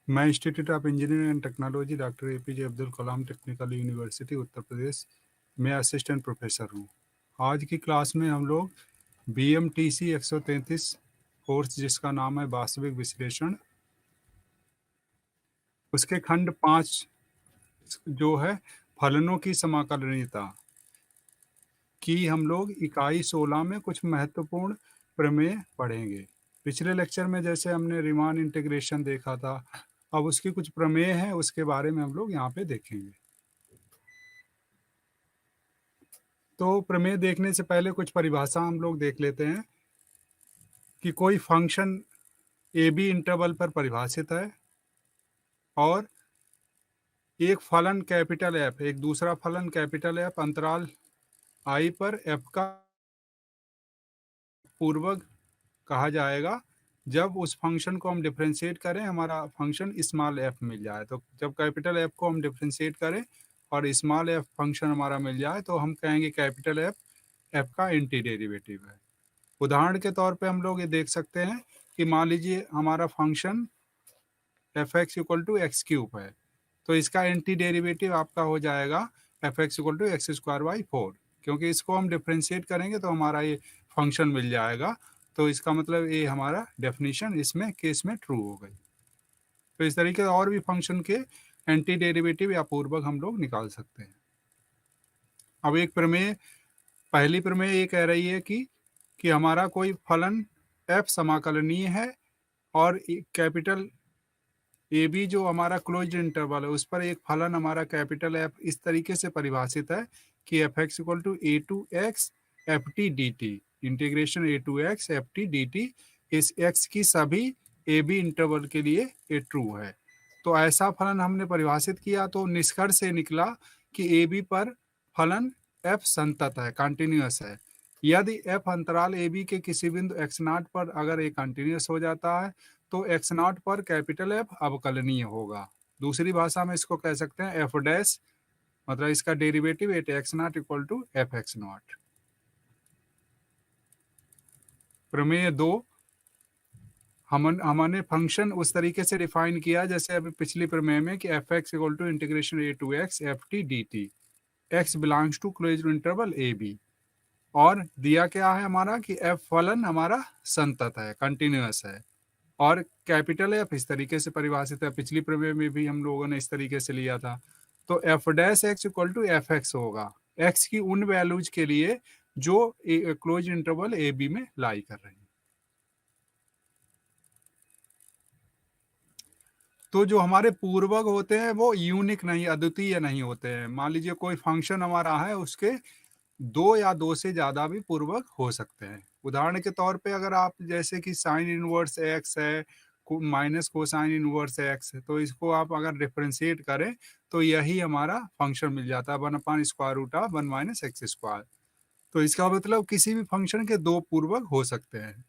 मैं institute of engineering and technology doctor APJ Abdul Kalam technical university Uttar Pradesh में assistant professor हूँ। आज की क्लास में हम लोग BMTC 133 कोर्स जिसका नाम है वास्तविक विश्लेषण, उसके खंड 5 जो है फलनों की समाकलनीयता की हम लोग इकाई 16 में कुछ महत्वपूर्ण प्रमेय पढ़ेंगे। पिछले लेक्चर में जैसे हमने रीमान इंटीग्रेशन देखा था, अब उसकी कुछ प्रमेय है, उसके बारे में हम लोग यहाँ पे देखेंगे। तो प्रमेय देखने से पहले कुछ परिभाषा हम लोग देख लेते हैं कि कोई फंक्शन ए बी इंटरवल पर परिभाषित है और एक फलन कैपिटल एफ, एक दूसरा फलन कैपिटल एफ अंतराल आई पर एफ का पूर्वक कहा जाएगा जब उस फंक्शन को हम डिफ्रेंशिएट करें, हमारा फंक्शन स्मॉल एफ मिल जाए। तो जब कैपिटल एफ को हम डिफ्रेंशिएट करें और स्मॉल एफ फंक्शन हमारा मिल जाए तो हम कहेंगे कैपिटल एफ एफ का एंटी डेरिवेटिव है। उदाहरण के तौर पे हम लोग ये देख सकते हैं कि मान लीजिए हमारा function f x equal to x cube है, तो इसका एंटी डेरिवेटिव आपका हो जाएगा f x equal to x square by 4, क्योंकि इसको हम डिफ्रेंशिएट करेंगे तो हमारा ये फंक्शन मिल जाएगा। तो इसका मतलब ये हमारा डेफिनेशन इसमें केस में ट्रू हो गई। तो इस तरीके से और भी फंक्शन के एंटी डेरिवेटिव या पूर्वक हम लोग निकाल सकते हैं। अब एक प्रमेय, पहली प्रमेय ये कह रही है कि हमारा कोई फलन f समाकलनीय है और कैपिटल ए बी जो हमारा क्लोज्ड इंटरवल है उस पर एक फलन हमारा कैपिटल एफ इस तरीके से परिभाषित है कि f x equal to a to x f t d t, integration a to x f t d t, इस एक्स की सभी ए बी इंटरवल के लिए ये ट्रू है। तो ऐसा फलन हमने परिभाषित किया तो निष्कर्ष से निकला कि ए बी पर फलन एफ संतत है, कंटिन्यूअस है। यदि एफ अंतराल ए बी के किसी बिंदु एक्स नॉट पर अगर ये कंटिन्यूअस हो जाता है तो एक्स नॉट पर कैपिटल एफ अवकलनीय होगा। दूसरी भाषा में इसको कह सकते हैं एफ डैश, मतलब इसका derivative at x not equal to f x not. प्रमेय 2, हमने फंक्शन उस तरीके से डिफाइन किया जैसे अभी पिछली प्रमेय में कि f x equal to integration a to x f t d t, x belongs to closed interval a b, और दिया क्या है हमारा कि एफ फलन हमारा संतत है, कंटिन्यूअस है, और कैपिटल एफ इस तरीके से परिभाषित है। पिछली प्रमेय में भी हम लोगों ने इस तरीके से लिया था। तो f dash x equal to f x होगा एक्स की उन वैल्यूज के लिए जो क्लोज इंटरवल ए बी में लाई कर रही है। तो जो हमारे पूर्वक होते हैं वो यूनिक नहीं, अद्वितीय नहीं होते हैं। मान लीजिए कोई फंक्शन हमारा है, उसके दो या दो से ज्यादा भी पूर्वक हो सकते हैं। उदाहरण के तौर पे अगर आप जैसे कि साइन इनवर्स एक्स है माइनस कोसाइन इनवर्स एक्स है, तो इसको आप अगर डिफरेंशिएट करें तो यही हमारा फंक्शन मिल जाता है 1/√1 माइनस एक्स स्क्वायर। तो इसका मतलब किसी भी फंक्शन के दो पूर्वक हो सकते हैं।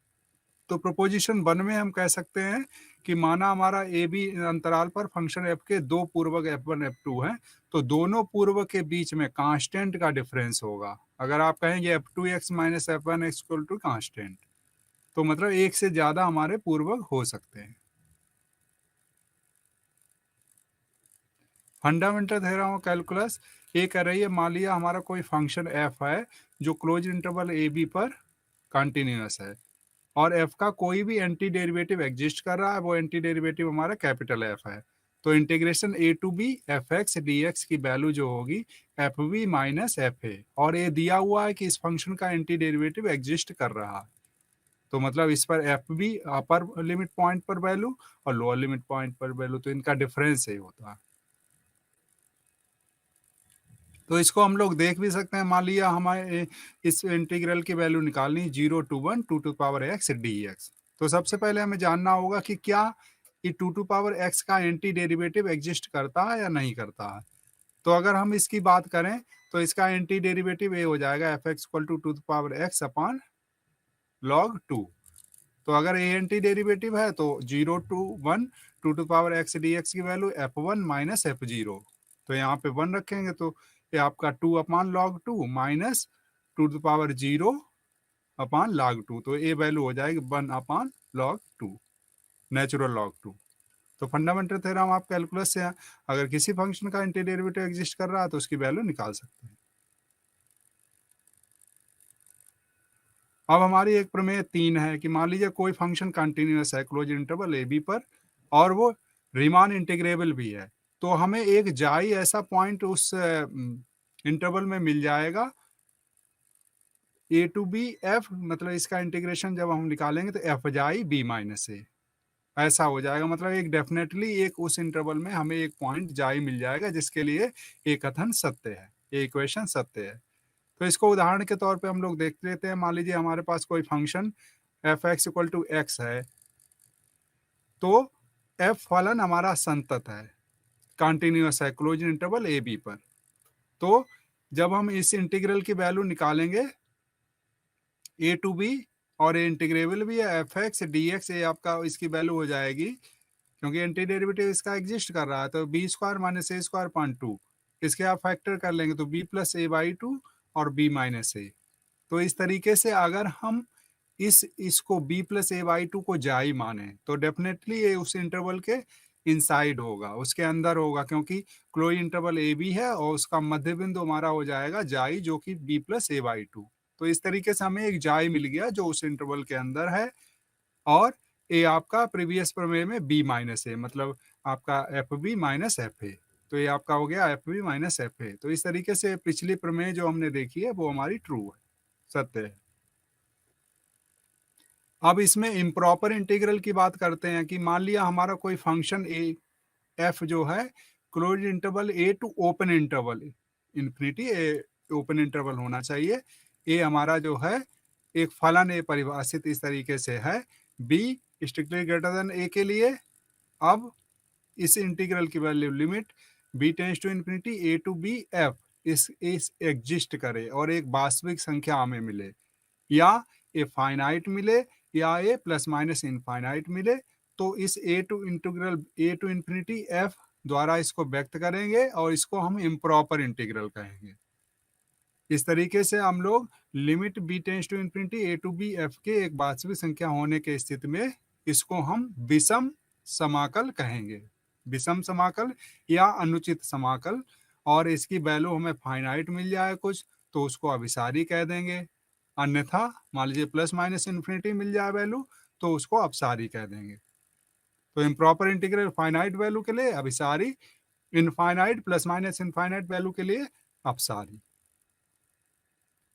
तो प्रोपोजिशन 1 में हम कह सकते हैं कि माना हमारा ए बी अंतराल पर फंक्शन एफ के दो पूर्वक f1 f2 हैं, तो दोनों पूर्वक के बीच में कांस्टेंट का डिफरेंस होगा। अगर आप कहेंगे f2x minus f1x equal to constant, तो मतलब एक से ज्यादा हमारे पूर्वक हो सकते हैं। फंडामेंटल थ्योरम ऑफ कैलकुलस ये कह रही है, मान लिया हमारा कोई फंक्शन f है जो क्लोज इंटरवल ए बी पर कंटिन्यूअस है और f का कोई भी एंटी डेरिवेटिव एग्जिस्ट कर रहा है, वो एंटी डेरिवेटिव हमारा कैपिटल F है। तो integration a to b f x d x की वैल्यू जो होगी f b minus f a, और ये दिया हुआ है कि इस फंक्शन का एंटी डेरिवेटिव एग्जिस्ट कर रहा है। तो मतलब इस पर f b upper limit point पर वैल्यू और लोअर लिमिट पॉइंट पर वैल्यू, तो इनका डिफरेंस ही होता है। तो इसको हम लोग देख भी सकते हैं। मान लिया हमारे इस इंटीग्रल की वैल्यू निकालनी 0 to 1 2 to power x dx, तो सबसे पहले हमें जानना होगा कि क्या ये 2 to पावर x का एंटी डेरिवेटिव एग्जिस्ट करता है या नहीं करता है। तो अगर हम इसकी बात करें तो इसका एंटी डेरिवेटिव ये हो जाएगा f x equal to 2 to power x upon log 2। तो अगर ये एंटी डेरिवेटिव है तो 0 to 1 2 to power x dx की वैल्यू f1 माइनस f0, तो यहाँ पे 1 रखेंगे तो ये आपका 2 upon log 2 minus 2 to power 0 upon log 2, तो ये वैल्यू हो जाएगी 1 अपॉन log 2, नेचुरल log 2। तो फंडामेंटल थ्योरम आप कैलकुलस से अगर किसी फंक्शन का एंटीडेरिवेटिव एग्जिस्ट कर रहा है तो उसकी वैल्यू निकाल सकते हैं। अब हमारी एक प्रमेय 3 है कि मान लीजिए कोई फंक्शन कंटिन्यूअस है क्लोज इंटरवल ए बी पर और वो रीमान इंटीग्रेबल भी है, तो हमें एक जाई ऐसा पॉइंट उस इंटरवल में मिल जाएगा ए टू बी एफ, मतलब इसका इंटीग्रेशन जब हम निकालेंगे तो एफ जाई बी माइनस ए, ऐसा हो जाएगा। मतलब एक डेफिनेटली एक उस इंटरवल में हमें एक पॉइंट जाई मिल जाएगा जिसके लिए ये कथन सत्य है, ये इक्वेशन सत्य है। तो इसको उदाहरण के तौर पे हम लोग देख लेते हैं। मान लीजिए हमारे पास कोई function f x equal to x है, तो एफ फलन हमारा संतत है, कंटिन्यूअस है क्लोज इंटरवल ए बी पर। तो जब हम इस इंटीग्रल की वैल्यू निकालेंगे ए टू बी, और ये इंटीग्रेबल भी है, एफ एक्स डी एक्स, ये आपका इसकी वैल्यू हो जाएगी क्योंकि एंटी डेरिवेटिव इसका एग्जिस्ट कर रहा है, तो b square minus a square point two, इसके आप फैक्टर कर लेंगे तो b plus a by two और बी माइनस ए। तो इस तरीके से अगर हम इसको b plus a by two को जाई माने तो डेफिनेटली ये उस इंटरवल के इनसाइड होगा, उसके अंदर होगा, क्योंकि क्लोज इंटरवल ए बी है और उसका मध्य बिंदु हमारा हो जाएगा जाई जो कि b plus a by to. तो इस तरीके से हमें एक जाई मिल गया जो उस इंटरवल के अंदर है, और ये आपका प्रीवियस प्रमेय में b माइनस है, मतलब आपका f b minus f a, तो ये आपका हो गया f b minus f a. तो इस तरीके से पिछली प्रमेय जो हमने देखी है वो हमारी ट्रू है, सत्य है। अब इसमें इम्प्रॉपर इंटीग्रल की बात करते हैं कि मान लिया हमारा कोई फंक्शन ए एफ जो है close interval a to open interval infinity, a open interval होना चाहिए, ए हमारा जो है एक फलन ए परिभाषित इस तरीके से है b strictly greater than a के लिए। अब इस इंटीग्रल की value limit b tends to infinity a to b f is exist करे और एक वास्तविक संख्या हमें मिले, या ए फाइनाइट मिले, या ए प्लस माइनस इनफाइनाइट मिले, तो इस a to integral a to infinity f द्वारा इसको व्यक्त करेंगे और इसको हम इम्प्रॉपर इंटीग्रल कहेंगे। इस तरीके से हम लोग limit b tends to infinity a to b f के एक वास्तविक संख्या होने के स्थिति में इसको हम विषम समाकल कहेंगे, विषम समाकल या अनुचित समाकल। और इसकी वैल्यू हमें फाइनाइट मिल जाए कुछ तो उसको अभिसारी कह देंगे, अन्यथा मान लीजिए प्लस माइनस इन्फिनिटी मिल जाए वैल्यू तो उसको अपसारी कह देंगे। तो इम्प्रॉपर इंटीग्रल फाइनाइट वैल्यू के लिए अभिसारी, infinite plus minus infinite value के लिए अपसारी।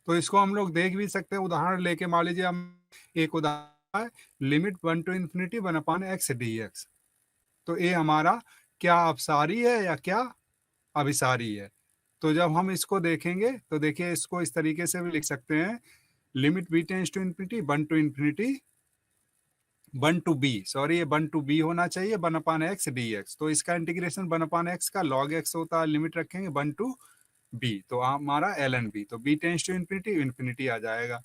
तो इसको हम लोग देख भी सकते हैं उदाहरण लेके। मान लीजिए हम एक उदाहरण है limit 1 to infinity 1 upon x d x, तो ये हमारा क्या अपसारी है या क्या अभिसारी है। तो जब हम इसको देखेंगे तो देखिए इसको इस तरीके से भी लिख सकते हैं limit b tends to infinity 1 to infinity 1 to b, sorry ये 1 टू बी होना चाहिए 1 अपान एक्स डी एक्स, तो इसका इंटीग्रेशन 1 अपान एक्स का लॉग एक्स होता है, लिमिट रखेंगे 1 टू बी, तो हमारा एल एन बी, तो b tends to infinity infinity आ जाएगा।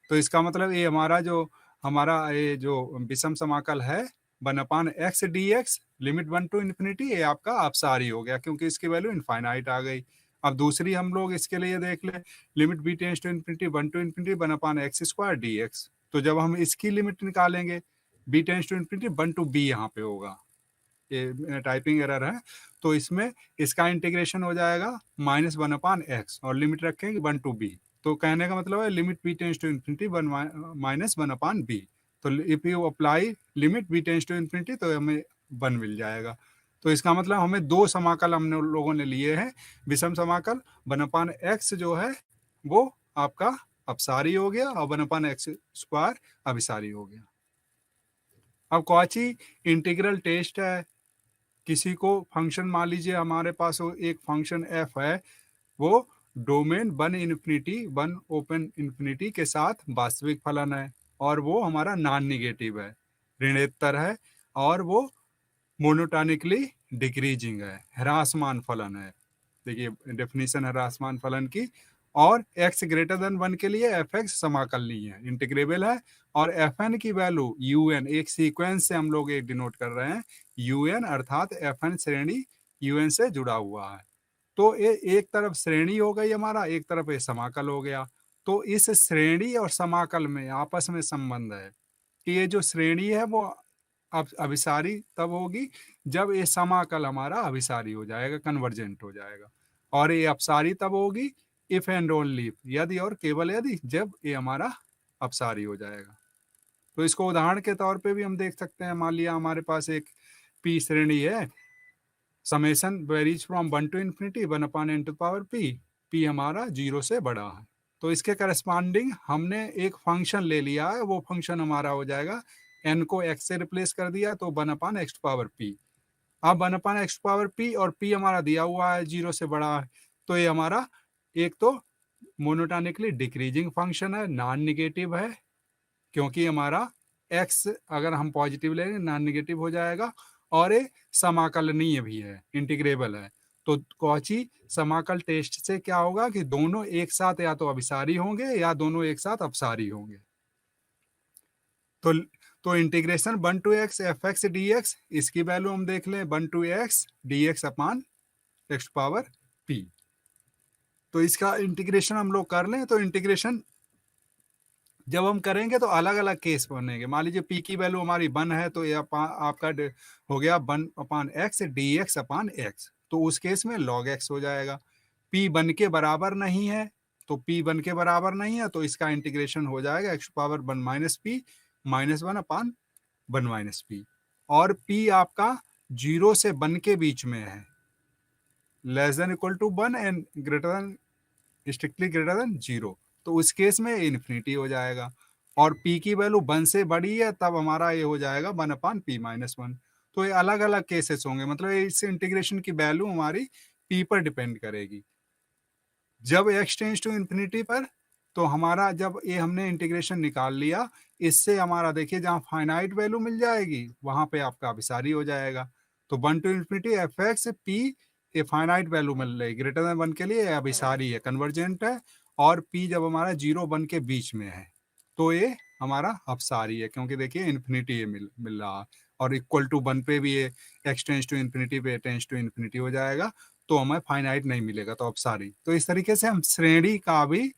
तो इसका मतलब ये हमारा ये जो विषम समाकल है 1 upon x d x limit 1 to infinity, ये आपका अपसारी हो गया क्योंकि इसकी वैल्यू इनफाइनाइट आ गई। अब दूसरी हम लोग इसके लिए देख ले limit b tends to infinity 1 to infinity 1 upon x square d x, तो जब हम इसकी लिमिट निकालेंगे b tends to infinity 1 to b यहाँ पे होगा, ये टाइपिंग एरर है, तो इसमें इसका इंटीग्रेशन हो जाएगा माइनस 1 अपान एक्स और लिमिट रखेंगे 1 टू बी, तो कहने का मतलब है limit b tends to infinity 1 minus 1 upon b, तो if you apply limit b tends to infinity तो हमें 1 मिल जाएगा। तो इसका मतलब हमें दो समाकल हमने लोगों ने लिए हैं, विषम समाकल 1 अपान एक्स जो है वो आपका अपसारी हो गया और 1 अपान एक्स स्क्वायर अभिसारी हो गया। अब कौची इंटीग्रल टेस्ट है, किसी को फंक्शन मान लीजिए हमारे पास वो एक फंक्शन एफ है, वो डोमेन 1 इन्फिनिटी 1 ओपन इन्फिनिटी के साथ वास्तविक फलन है और वो हमारा नॉन निगेटिव है, ऋणोत्तर है, और वो मोनोटॉनिकली डिक्रीजिंग है, ह्रासमान फलन है। देखिए डेफिनेशन है ह्रासमान फलन की, और x ग्रेटर देन 1 के लिए एफ एक्स समाकलनीय है, इंटीग्रेबल है, और एफ एन की वैल्यू यू एन, एक सीक्वेंस से हम लोग एक डिनोट कर रहे हैं यू एन, अर्थात एफ एन श्रेणी यू एन से जुड़ा हुआ है। तो ये एक तरफ श्रेणी हो गई हमारा, एक तरफ ये समाकल हो गया। तो इस श्रेणी और समाकल में आपस में संबंध है कि ये जो श्रेणी है वो अब अभिसारी तब होगी जब ये समाकल हमारा अभिसारी हो जाएगा, कन्वर्जेंट हो जाएगा। और ये अपसारी तब होगी इफ एंड ओनली, यदि और केवल यदि, जब ये हमारा अपसारी हो जाएगा। तो इसको उदाहरण के तौर पे भी हम देख सकते हैं। मान लिया हमारे पास एक पी श्रेणी है, summation varies from 1 to infinity 1/n to power p, p हमारा 0 से बड़ा है। तो इसके करस्पॉन्डिंग हमने एक फंक्शन ले लिया है, वो फंक्शन हमारा हो जाएगा, n को x से रिप्लेस कर दिया तो 1/x पावर p। अब 1/x पावर p और p हमारा दिया हुआ है 0 से बड़ा है, तो ये हमारा एक तो मोनोटोनिकली डिक्रीजिंग फंक्शन है, नॉन निगेटिव है, क्योंकि हमारा x अगर हम पॉजिटिव लेंगे नॉन निगेटिव हो जाएगा, और ये समाकलनीय भी है, इंटीग्रेबल है। तो कॉची समाकल टेस्ट से क्या होगा कि दोनों एक साथ या तो अभिसारी होंगे या दोनों एक साथ अपसारी होंगे। तो integration 1 to x fx dx, इसकी वैल्यू हम देख लें 1 to x dx upon x power p। तो इसका इंटीग्रेशन हम लोग कर लें, तो इंटीग्रेशन जब हम करेंगे तो अलग अलग केस बनेंगे। मान लीजिए p की वैल्यू हमारी 1 है, तो ये आपका हो गया 1/x dx अपॉन x, तो उस केस में log x हो जाएगा। p 1 के बराबर नहीं है, तो p 1 के बराबर नहीं है, तो इसका इंटीग्रेशन हो जाएगा x power 1 minus p minus 1 upon 1 minus p। और p आपका 0 से 1 के बीच में है, less than equal to 1 and greater than, strictly greater than 0, तो उस केस में इन्फिनिटी हो जाएगा। और p की वैल्यू 1 से बड़ी है, तब हमारा ये हो जाएगा 1/p माइनस 1। तो ये अलग अलग केसेस होंगे, मतलब इस इंटीग्रेशन की वैल्यू हमारी p पर डिपेंड करेगी। जब x टेंस टू इन्फिनिटी पर, तो हमारा जब ये हमने इंटीग्रेशन निकाल लिया, इससे हमारा देखिए जहाँ फाइनाइट वैल्यू मिल जाएगी वहां पे आपका अभिसारी हो जाएगा। तो 1 to infinity f x p, ये फाइनाइट वैल्यू मिल रही, ग्रेटर देन 1 के लिए अभिसारी है, कन्वर्जेंट है। और p जब हमारा 0-1 के बीच में है तो ये हमारा अपसारी है, क्योंकि देखिए इन्फिनिटी ये मिल रहा है। और इक्वल टू 1 पे भी ये x टेंस टू इन्फिनिटी पे टेंस टू इन्फिनिटी हो जाएगा, तो हमें फाइनाइट नहीं मिलेगा, तो अपसारी। तो इस तरीके से हम श्रेणी का भी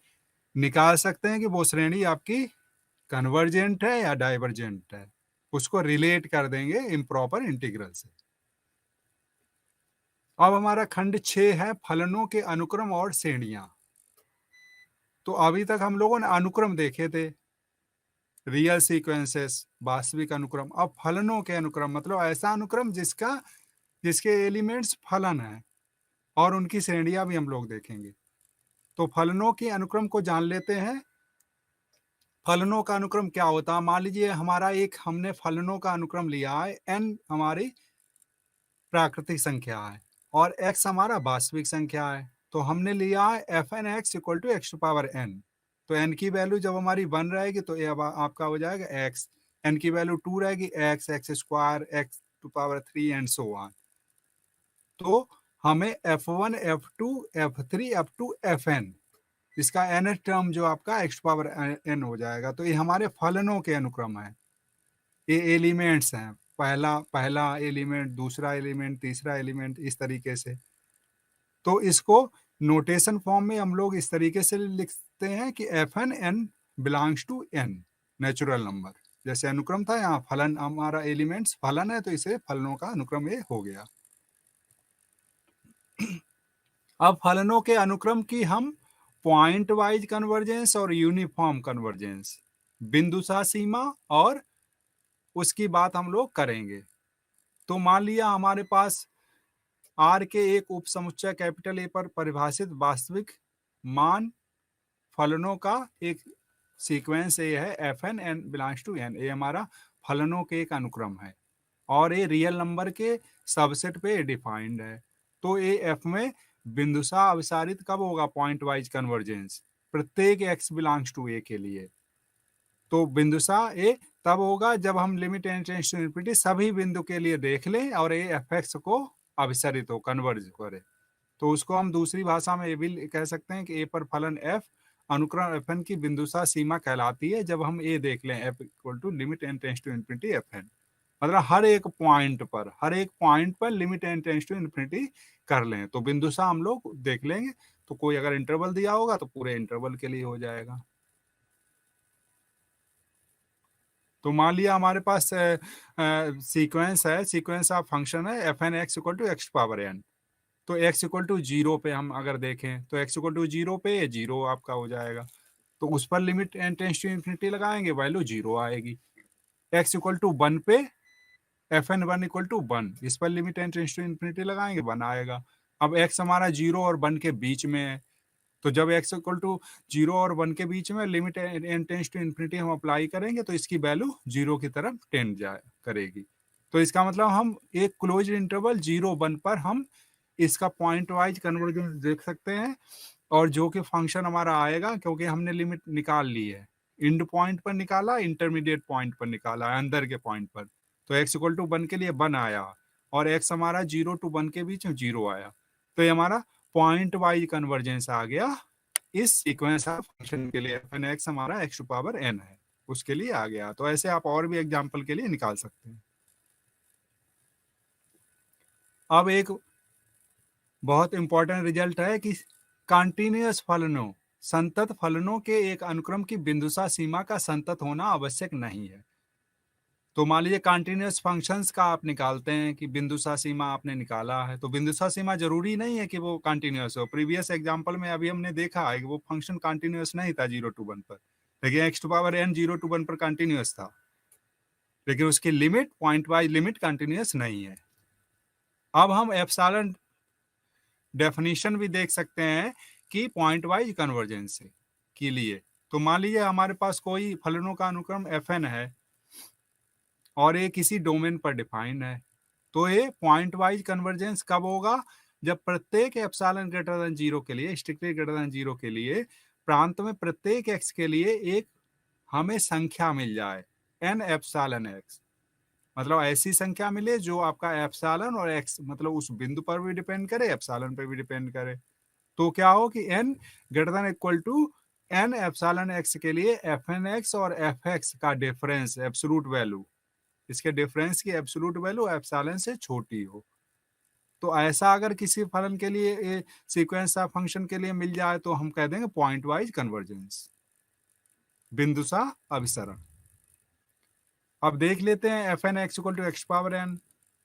निकाल सकते हैं कि वो श्रेणी आपकी कन्वर्जेंट है या डाइवर्जेंट है, उसको रिलेट कर देंगे इम्प्रॉपर इंटीग्रल से। अब हमारा खंड 6 है फलनों के अनुक्रम और श्रेणियां। तो अभी तक हम लोगों ने अनुक्रम देखे थे, रियल सीक्वेंसेस, वास्तविक अनुक्रम। अब फलनों के अनुक्रम मतलब ऐसा अनुक्रम जिसके एलिमेंट्स फलन है, और उनकी श्रेणियां भी हम लोग देखेंगे। तो फलनों के अनुक्रम को जान लेते हैं। फलनों का अनुक्रम क्या होता है? मान लीजिए हमारा एक हमने फलनों का अनुक्रम लिया है, n हमारी प्राकृतिक संख्या है और x हमारा वास्तविक संख्या है। तो हमने लिया है fn x equal to x to power n। तो n की वैल्यू जब हमारी 1 रहेगी तो ये आपका हो जाएगा x, n की वैल्यू 2 रहेगी x, x square, x to power 3 and so on. तो हमें f1 f2 f3 up to fn, इसका nth टर्म जो आपका x पावर n हो जाएगा। तो ये हमारे फलनों के अनुक्रम है, ये एलिमेंट्स हैं, पहला एलिमेंट, दूसरा एलिमेंट, तीसरा एलिमेंट, इस तरीके से। तो इसको नोटेशन फॉर्म में हम लोग इस तरीके से लिखते हैं कि fn n belongs to n, natural number. जैसे अनुक्रम था, यहाँ फलन हमारा एलिमेंट्स फलन है, तो इसे फलनों का अनुक्रम ये हो गया। अब फलनों के अनुक्रम की हम पॉइंट वाइज कन्वर्जेंस और यूनिफॉर्म कन्वर्जेंस, बिंदुसा सीमा, और उसकी बात हम लोग करेंगे। तो मान लिया हमारे पास R के एक उप समुच्चय कैपिटल A पर परिभाषित वास्तविक मान फलनों का एक सीक्वेंस A है, fn n belongs to n, ये हमारा फलनों के एक अनुक्रम है, और ये रियल नंबर के सबसेट पे डिफाइंड है। तो ये f में बिंदुसा अभिसारित कब होगा? पॉइंट वाइज कन्वर्जेंस, प्रत्येक x बिलोंग्स टू a के लिए। तो बिंदुसा ए तब होगा जब हम limit n tends to infinity सभी बिंदु के लिए देख लें और ये fx को अभिसरित हो, कन्वर्ज करे। तो उसको हम दूसरी भाषा में ये भी कह सकते हैं कि a पर फलन f अनुक्रम fn की बिंदुसा सीमा कहलाती है, जब हम a देख लें f equal to limit n tends to infinity fn, मतलब हर एक पॉइंट पर limit n tends to infinity कर लें तो बिंदुसा हम लोग देख लेंगे। तो कोई अगर इंटरवल दिया होगा तो पूरे इंटरवल के लिए हो जाएगा। तो मान लिया हमारे पास सीक्वेंस है, सीक्वेंस ऑफ फंक्शन है f n x equal to x power n. तो x इक्वल टू 0 पे हम अगर देखें तो x इक्वल टू 0 पे ये 0 आपका हो जाएगा। तो उस पर limit n tends to infinity लगाएंगे, वैल्यू 0 आएगी। x इक्वल टू 1 पे एफ एन 1 इक्वल टू 1, इस पर limit n tends to infinity लगाएंगे, 1 आएगा। अब x हमारा 0 और 1 के बीच में है, तो जब x इक्वल टू 0 और 1 के बीच में limit n tends to infinity हम अप्लाई करेंगे तो इसकी वैल्यू 0 की तरफ टेंड जाए करेगी। तो इसका मतलब हम एक क्लोज इंटरवल 0-1 पर हम इसका पॉइंट वाइज कन्वर्जेंस देख सकते हैं, और जो कि फंक्शन हमारा आएगा, क्योंकि हमने लिमिट निकाल ली है, इंड पॉइंट पर निकाला, इंटरमीडिएट पॉइंट पर निकाला, अंदर के पॉइंट पर। तो x इक्वल टू 1 के लिए 1 आया और x हमारा 0 to 1 के बीच में 0 आया। तो ये हमारा पॉइंट वाइज कन्वर्जेंस आ गया इस सीक्वेंस ऑफ फंक्शन के लिए। एफ एन एक्स हमारा x टू पावर n है, उसके लिए आ गया। तो ऐसे आप और भी एग्जाम्पल के लिए निकाल सकते हैं। अब एक बहुत इंपॉर्टेंट रिजल्ट है कि कंटिन्यूअस फलनों, संतत फलनों के एक अनुक्रम की बिंदुसा सीमा का संतत होना आवश्यक नहीं है। तो मान लीजिए कंटिन्यूअस फंक्शंस का आप निकालते हैं कि बिंदुसा सीमा आपने निकाला है, तो बिंदुसा सीमा जरूरी नहीं है कि वो कंटिन्यूअस हो। प्रीवियस एग्जांपल में अभी हमने देखा है कि वो फंक्शन कंटिन्यूअस नहीं था 0 to 1 पर, लेकिन x to power n 0 to 1 पर कंटिन्यूअस था, लेकिन उसकी limit pointwise limit continuous नहीं है। अब हम एप्सिलॉन डेफिनेशन भी देख सकते हैं कि पॉइंट वाइज कन्वर्जेंस के लिए। तो मान लीजिए हमारे पास कोई फलनों का अनुक्रम एफ एन है और ये किसी डोमेन पर डिफाइन है, तो ये पॉइंट वाइज कन्वर्जेंस कब होगा? जब प्रत्येक एप्सिलॉन ग्रेटर देन 0 के लिए, स्ट्रिक्टली ग्रेटर देन 0 के लिए, प्रांत में प्रत्येक x के लिए एक हमें संख्या मिल जाए n एप्सिलॉन x, मतलब ऐसी संख्या मिले जो आपका एप्सिलॉन और x मतलब उस बिंदु पर भी डिपेंड करे, एप्सिलॉन पर भी डिपेंड करे। तो क्या हो कि n greater than equal to n epsilon x के लिए एफ एन एक्स और एफ एक्स का डिफरेंस एब्सोल्यूट वैल्यू, इसके डिफरेंस की एब्सोल्यूट वैल्यू एप्सिलॉन से छोटी हो। तो ऐसा अगर किसी फलन के लिए सीक्वेंस ऑफ फंक्शन के लिए मिल जाए तो हम कह देंगे पॉइंट वाइज कन्वर्जेंस, बिंदुसा अभिसरण। अब देख लेते हैं f n x equal to x power n,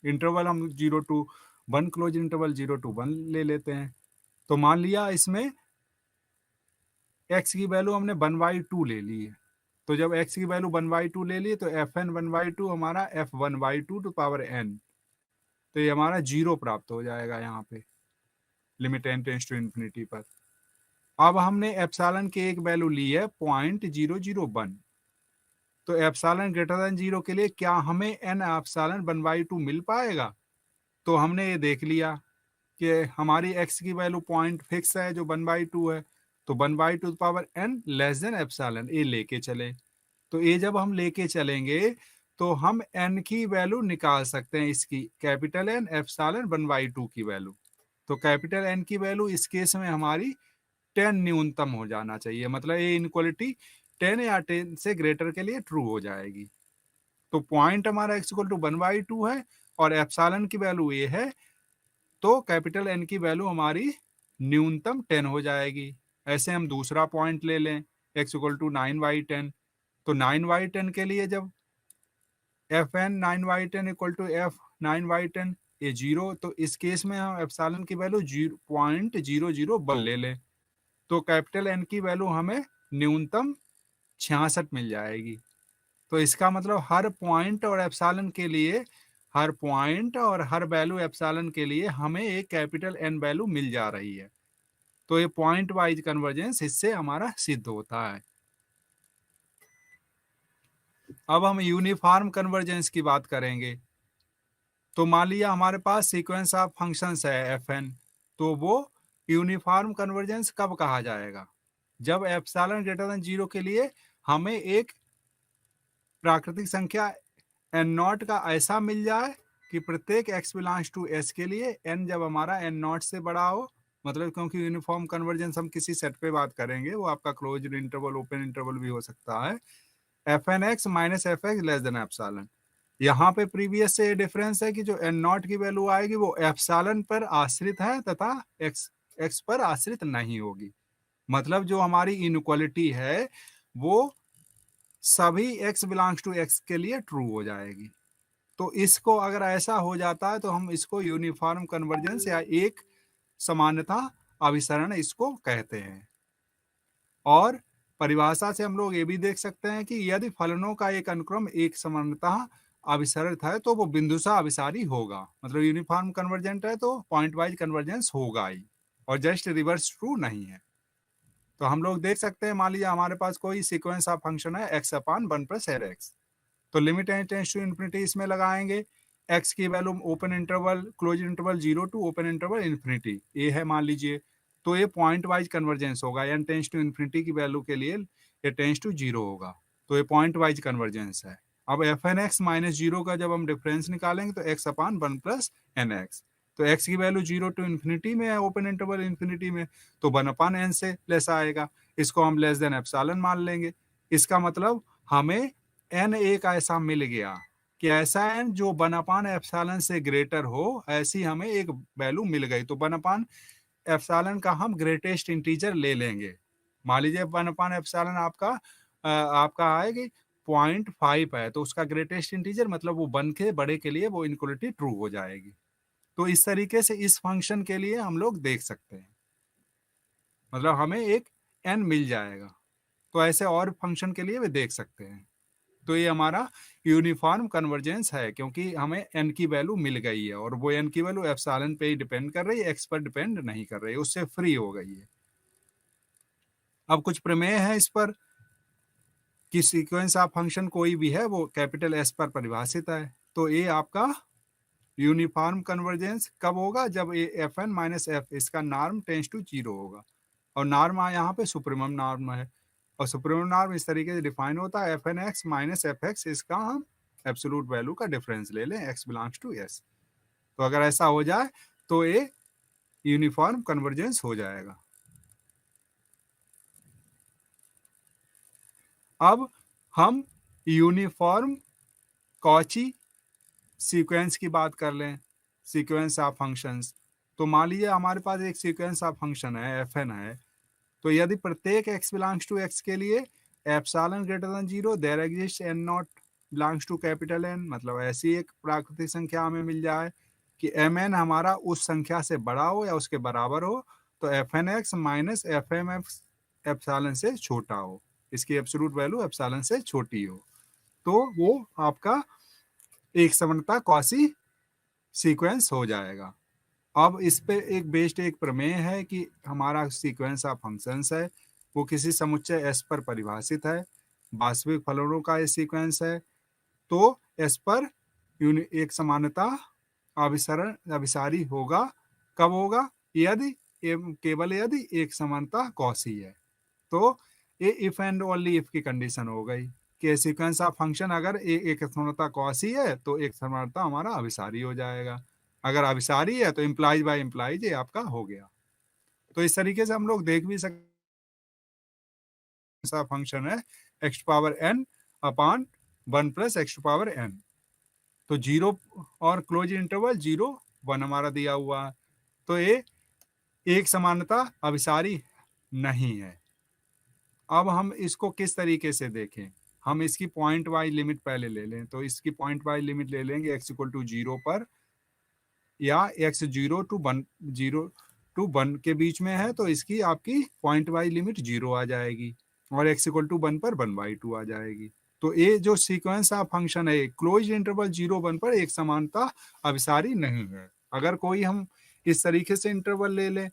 interval हम 0 to 1 क्लोज इंटरवल 0 to 1 ले लेते हैं। तो मान लिया इसमें x की वैल्यू हमने 1/2 ले ली है, तो जब x की वैल्यू 1/2 ले ली तो एफ एन 1/2 हमारा f 1/2 टू पावर n, तो ये हमारा 0 प्राप्त हो जाएगा यहाँ पे limit n tends to infinity पर। अब हमने एप्सिलॉन की एक वैल्यू ली है 0.001, तो एप्सिलॉन ग्रेटर देन 0 के लिए क्या हमें n एप्सिलॉन 1/2 मिल पाएगा? तो हमने ये देख लिया कि हमारी x की वैल्यू पॉइंट फिक्स है जो 1/2 है, तो 1/2 power n less than epsilon ये लेके चले। तो ये जब हम लेके चलेंगे तो हम n की वैल्यू निकाल सकते हैं, इसकी कैपिटल N एप्सिलॉन 1/2 की वैल्यू। तो कैपिटल N की वैल्यू इस केस में हमारी 10 न्यूनतम हो जाना चाहिए, मतलब ये इनक्वालिटी 10 या 10 से ग्रेटर के लिए ट्रू हो जाएगी। तो पॉइंट हमारा x इक्वल टू 1/2 है और एप्सिलॉन की वैल्यू ये है, तो कैपिटल N की वैल्यू हमारी न्यूनतम 10 हो जाएगी। ऐसे हम दूसरा पॉइंट ले लें x इक्वल टू 9/10, तो 9/10 के लिए जब f n 9/10 equal to f 9/10 ये 0, तो इस केस में हम एप्सिलॉन की वैल्यू 0.001 ले लें, तो कैपिटल एन की वैल्यू हमें न्यूनतम 66 मिल जाएगी। तो इसका मतलब हर पॉइंट और एप्सिलॉन के लिए, हर पॉइंट और हर वैल्यू एप्सिलॉन के लिए हमें एक कैपिटल एन वैल्यू मिल जा रही है। तो ये पॉइंट वाइज कन्वर्जेंस इससे हमारा सिद्ध होता है। अब हम यूनिफॉर्म कन्वर्जेंस की बात करेंगे। तो मान लिया हमारे पास सीक्वेंस ऑफ फंक्शंस है एफ एन, तो वो यूनिफॉर्म कन्वर्जेंस कब कहा जाएगा? जब एप्सिलॉन ग्रेटर देन 0 के लिए हमें एक प्राकृतिक संख्या एन नॉट का ऐसा मिल जाए कि प्रत्येक x बिलोंग्स टू s के लिए n जब हमारा n नॉट से बड़ा हो, मतलब क्योंकि यूनिफॉर्म कन्वर्जेंस हम किसी सेट पे बात करेंगे, वो आपका क्लोज्ड इंटरवल ओपन इंटरवल भी हो सकता है, f n x minus f x less than epsilon. यहाँ पे प्रीवियस से डिफरेंस है कि जो एन नॉट की वैल्यू आएगी वो एप्सिलॉन पर आश्रित है तथा एक्स पर आश्रित नहीं होगी। मतलब जो हमारी इनइक्वालिटी है वो सभी x बिलोंग्स टू x के लिए ट्रू हो जाएगी। तो इसको अगर ऐसा हो जाता है तो हम इसको यूनिफॉर्म कन्वर्जेंस या एक समानता अभिसरण इसको कहते हैं। और परिभाषा से हम लोग ये भी देख सकते हैं कि यदि फलनों का एक अनुक्रम एक समानता अभिसरित है तो वो बिंदुशः अभिसारी होगा, मतलब यूनिफॉर्म कन्वर्जेंट है तो पॉइंट वाइज कन्वर्जेंस होगा ही, और जस्ट रिवर्स ट्रू नहीं है। तो हम लोग देख सकते हैं, मान लीजिए हमारे पास कोई सीक्वेंस ऑफ फंक्शन है x upon 1 plus l x, तो लिमिट टेंड्स टू इन्फिनिटी इसमें लगाएंगे, x की वैल्यू open interval close interval 0 to open interval infinity ये है मान लीजिए, तो ये पॉइंट वाइज कन्वर्जेंस होगा, n टेंड्स टू इन्फिनिटी की वैल्यू के लिए ये टेंड्स टू 0 होगा, तो ये पॉइंट वाइज कन्वर्जेंस है। अब f n x minus zero का जब हम डिफरेंस निकालेंगे तो x upon 1 plus n x, तो x की वैल्यू 0 टू इन्फिनिटी में है, ओपन इंटरवल इन्फिनिटी में, तो 1 अपान n से लेस आएगा, इसको हम लेस देन एप्सिलॉन मान लेंगे। इसका मतलब हमें n एक ऐसा मिल गया कि ऐसा n जो 1 अपान एप्सिलॉन से ग्रेटर हो, ऐसी हमें एक वैल्यू मिल गई। तो 1 अपान एप्सिलॉन का हम ग्रेटेस्ट इंटीजर ले लेंगे। मान लीजिए 1 अपान एप्सिलॉन आपका आएगी 0.5 है, तो उसका ग्रेटेस्ट इंटीजर मतलब वो 1 के बड़े के लिए वो इनक्वलिटी ट्रू हो जाएगी। तो इस तरीके से इस फंक्शन के लिए हम लोग देख सकते हैं, मतलब हमें एक n मिल जाएगा। तो ऐसे और फंक्शन के लिए भी देख सकते हैं। तो ये हमारा यूनिफॉर्म कन्वर्जेंस है, क्योंकि हमें n की वैल्यू मिल गई है और वो n की वैल्यू एप्सिलॉन पे ही डिपेंड कर रही है, x पर डिपेंड नहीं कर रही है, उससे फ्री हो गई है। अब कुछ प्रमेय है इस पर कि सीक्वेंस ऑफ फंक्शन कोई भी है वो कैपिटल S पर परिभाषित है। तो ये आपका यूनिफॉर्म कन्वर्जेंस कब होगा, जब ये एफ एन माइनस एफ इसका नॉर्म टेंस टू 0 होगा, और नॉर्म यहाँ पे सुप्रीमम नॉर्म है, और सुप्रीमम नॉर्म इस तरीके से डिफाइन होता है f n x minus f x, इसका हम एब्सोल्यूट वैल्यू का डिफरेंस ले लें x बिलोंग्स टू s। तो अगर ऐसा हो जाए तो ये यूनिफॉर्म कन्वर्जेंस हो जाएगा। अब हम यूनिफॉर्म कॉची सीक्वेंस की बात कर लें, सीक्वेंस ऑफ फंक्शंस। तो मान लीजिए हमारे पास एक सीक्वेंस ऑफ फंक्शन है एफ एन है, तो यदि प्रत्येक x बिलोंग्स टू x के लिए epsilon greater than 0 there exist n not belongs to capital N, मतलब ऐसी एक प्राकृतिक संख्या हमें मिल जाए कि mn हमारा उस संख्या से बड़ा हो या उसके बराबर हो, तो f n x minus f m x epsilon से छोटा हो, इसकी एब्सोल्यूट वैल्यू एप्सिलॉन से छोटी हो, तो वो आपका एक समता कॉची सीक्वेंस हो जाएगा। अब इस पे एक बेस्ड एक प्रमेय है कि हमारा सीक्वेंस ऑफ फंक्शंस है वो किसी समुच्चय S पर परिभाषित है, वास्तविक फलनों का ये सीक्वेंस है, तो S पर एक समानता अभिसारी होगा। कब होगा, यदि केवल यदि एक समानता कॉची है। तो ये इफ एंड ओनली इफ की कंडीशन हो गई कि सीक्वेंस ऑफ फंक्शन अगर एक समानता कॉची है तो एक समानता हमारा अभिसारी हो जाएगा, अगर अभिसारी है तो इम्प्लाइज बाय इम्प्लाइज ये आपका हो गया। तो इस तरीके से हम लोग देख भी सकते फंक्शन है x power n upon 1 plus x power n, तो 0 और क्लोज इंटरवल 0 1 हमारा दिया हुआ है, तो ये एक समानता अभिसारी नहीं है। अब हम इसको किस तरीके से देखें, हम इसकी पॉइंट वाइज लिमिट पहले ले लें, तो इसकी पॉइंट वाइज लिमिट ले लेंगे x इक्वल टू 0 पर, या x 0 टू 1 के बीच में है तो इसकी आपकी पॉइंट वाइज लिमिट 0 आ जाएगी, और x इक्वल टू 1 पर 1/2 आ जाएगी। तो ये जो सीक्वेंस ऑफ फंक्शन है क्लोज इंटरवल 0-1 पर एक समानता अभिसारी नहीं है। अगर कोई हम इस तरीके से इंटरवल ले लें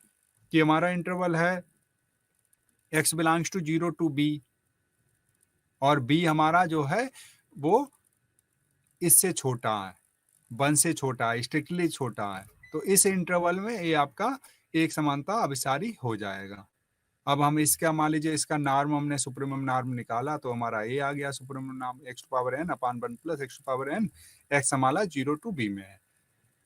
कि हमारा इंटरवल है x belongs to 0 to b, और b हमारा जो है वो इससे छोटा है, 1 से छोटा है, स्ट्रिक्टली छोटा है, तो इस इंटरवल में ये आपका एक समानता अभिसारी हो जाएगा। अब हम इसका मान लीजिए इसका नॉर्म हमने सुप्रीमम नॉर्म निकाला तो हमारा ये आ गया supremum norm x to power n upon 1 plus x to power n, x हमारा 0 टू b में है,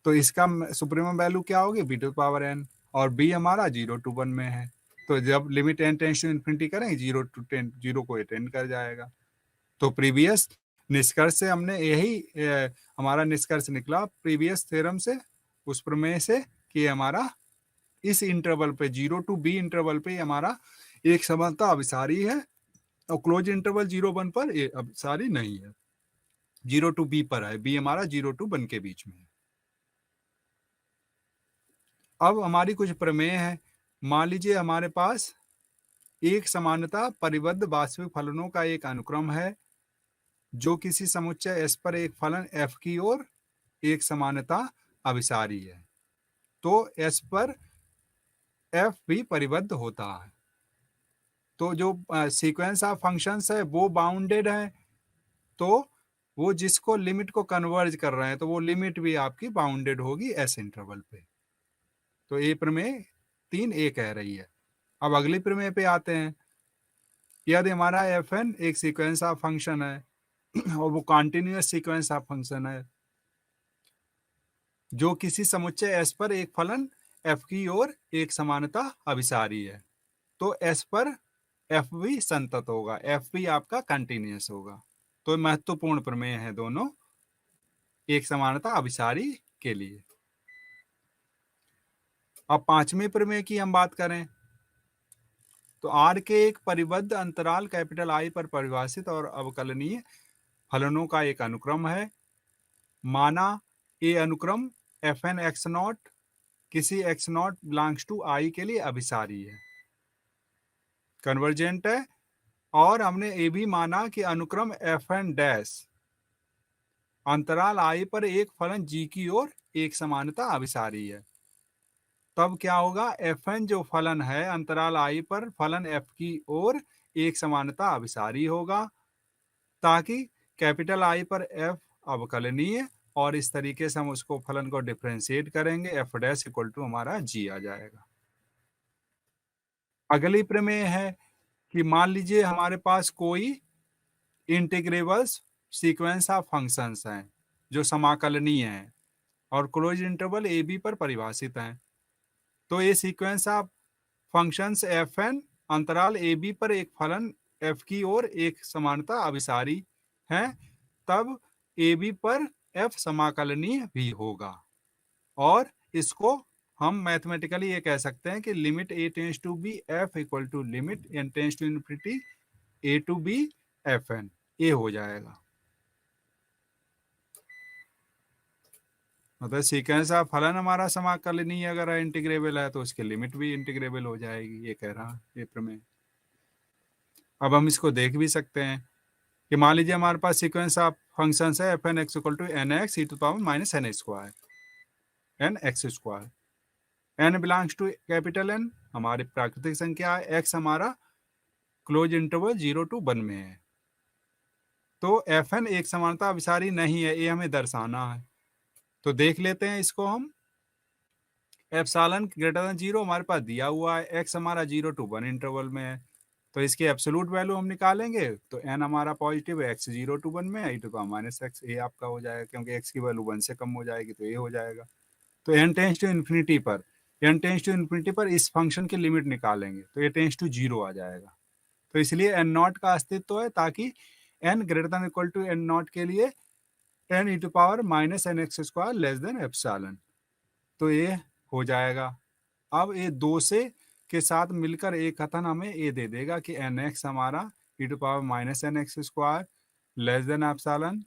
तो इसका सुप्रीमम वैल्यू क्या होगी b टू पावर n, और b हमारा 0 टू 1 में है, तो जब limit n tends to infinity करेंगे 0 टू 10 0 को अटेंड कर जाएगा। तो प्रीवियस निष्कर्ष से हमने यही हमारा निष्कर्ष निकला प्रीवियस थ्योरम से, उस प्रमेय से, कि हमारा इस इंटरवल पे 0 टू b इंटरवल पे हमारा एक समानता अभिसारी है, और क्लोज इंटरवल 0 1 पर ए अब सारी नहीं है, 0 to b पर है, b हमारा 0 to 1 के बीच में है। अब हमारी कुछ प्रमेय है। मान लीजिए हमारे पास एक समानता परिबद्ध वास्तविक फलनों का एक अनुक्रम है जो किसी समुच्चय S पर एक फलन f की ओर एक समानता अभिसारी है, तो S पर f भी परिबद्ध होता है। तो जो सीक्वेंस ऑफ फंक्शंस है वो बाउंडेड है, तो वो जिसको लिमिट को कन्वर्ज कर रहे हैं तो वो लिमिट भी आपकी बाउंडेड होगी S इंटरवल पे। तो ये प्रमेय 3A कह रही है। अब अगली प्रमेय पे आते हैं। यदि हमारा fn एक सीक्वेंस ऑफ फंक्शन है और वो कॉन्टिन्यूअस सीक्वेंस ऑफ फंक्शन है जो किसी समुच्चय S पर एक फलन f की ओर एक समानता अभिसारी है, तो S पर f भी संतत होगा, f भी आपका कंटिन्यूअस होगा। तो महत्वपूर्ण प्रमेय है दोनों एक समानता अभिसारी के लिए। अब पांचवें प्रमेय की हम बात करें तो R के एक परिबद्ध अंतराल कैपिटल I पर परिभाषित और अवकलनीय फलनों का एक अनुक्रम है। माना ये अनुक्रम fn x नॉट किसी x not belongs to I के लिए अभिसारी है, कन्वर्जेंट है। और हमने ये भी माना कि अनुक्रम fn डैश अंतराल I पर एक फलन g की ओर एक समानता अभिसारी है। तब क्या होगा, fn जो फलन है अंतराल I पर फलन f की ओर एक समानता अभिसारी होगा, ताकि कैपिटल I पर f अवकलनीय, और इस तरीके से हम उसको फलन को डिफरेंशिएट करेंगे, f डैश इक्वल टू हमारा g आ जाएगा। अगली प्रमेय है कि मान लीजिए हमारे पास कोई इंटीग्रेबल्स सीक्वेंस ऑफ फंक्शंस हैं जो समाकलनीय हैं और क्लोज इंटरवल ए बी पर परिभाषित हैं। तो ये सीक्वेंस ऑफ फंक्शंस fn अंतराल ए बी पर एक फलन f की ओर एक समानता अभिसारी है, तब ए बी पर f समाकलनीय भी होगा। और इसको हम मैथमेटिकली ये कह सकते हैं कि limit a tends to b f equal to limit n tends to infinity a to b fn, ये हो जाएगा। मतलब सीक्वेंस ऑफ फलन हमारा समाकलनीय अगर इंटीग्रेबल है तो उसकी लिमिट भी इंटीग्रेबल हो जाएगी, ये कह रहा ये प्रमेय। अब हम इसको देख भी सकते हैं कि मान लीजिए हमारे पास सीक्वेंस ऑफ फंक्शंस है fn x equal to nx e to power minus n square nx square, n belongs to capital N हमारी प्राकृतिक संख्या है, x हमारा क्लोज इंटरवल 0 to 1 में है। तो fn एक समानता अभिसारी नहीं है, ये हमें दर्शाना है। तो देख लेते हैं इसको हम। एप्सिलॉन ग्रेटर देन 0 हमारे पास दिया हुआ है, x हमारा 0 to 1 इंटरवल में है, तो इसकी एब्सोल्यूट वैल्यू हम निकालेंगे तो n हमारा पॉजिटिव है, x 0 to 1 में है, e to power minus x, ये आपका हो जाएगा, क्योंकि x की वैल्यू 1 से कम हो जाएगी तो ये हो जाएगा। तो n टेंड्स टू इन्फिनिटी पर इस फंक्शन की लिमिट निकालेंगे तो ये टेंड्स टू 0 आ जाएगा। तो इसलिए n नॉट का अस्तित्व है, ताकि n greater than equal to n not के लिए n e to power minus nx square less than epsilon, तो ये हो जाएगा। अब ये 2 से के साथ मिलकर एक कथन हमें ये दे देगा कि nx हमारा e to power minus nx square less than epsilon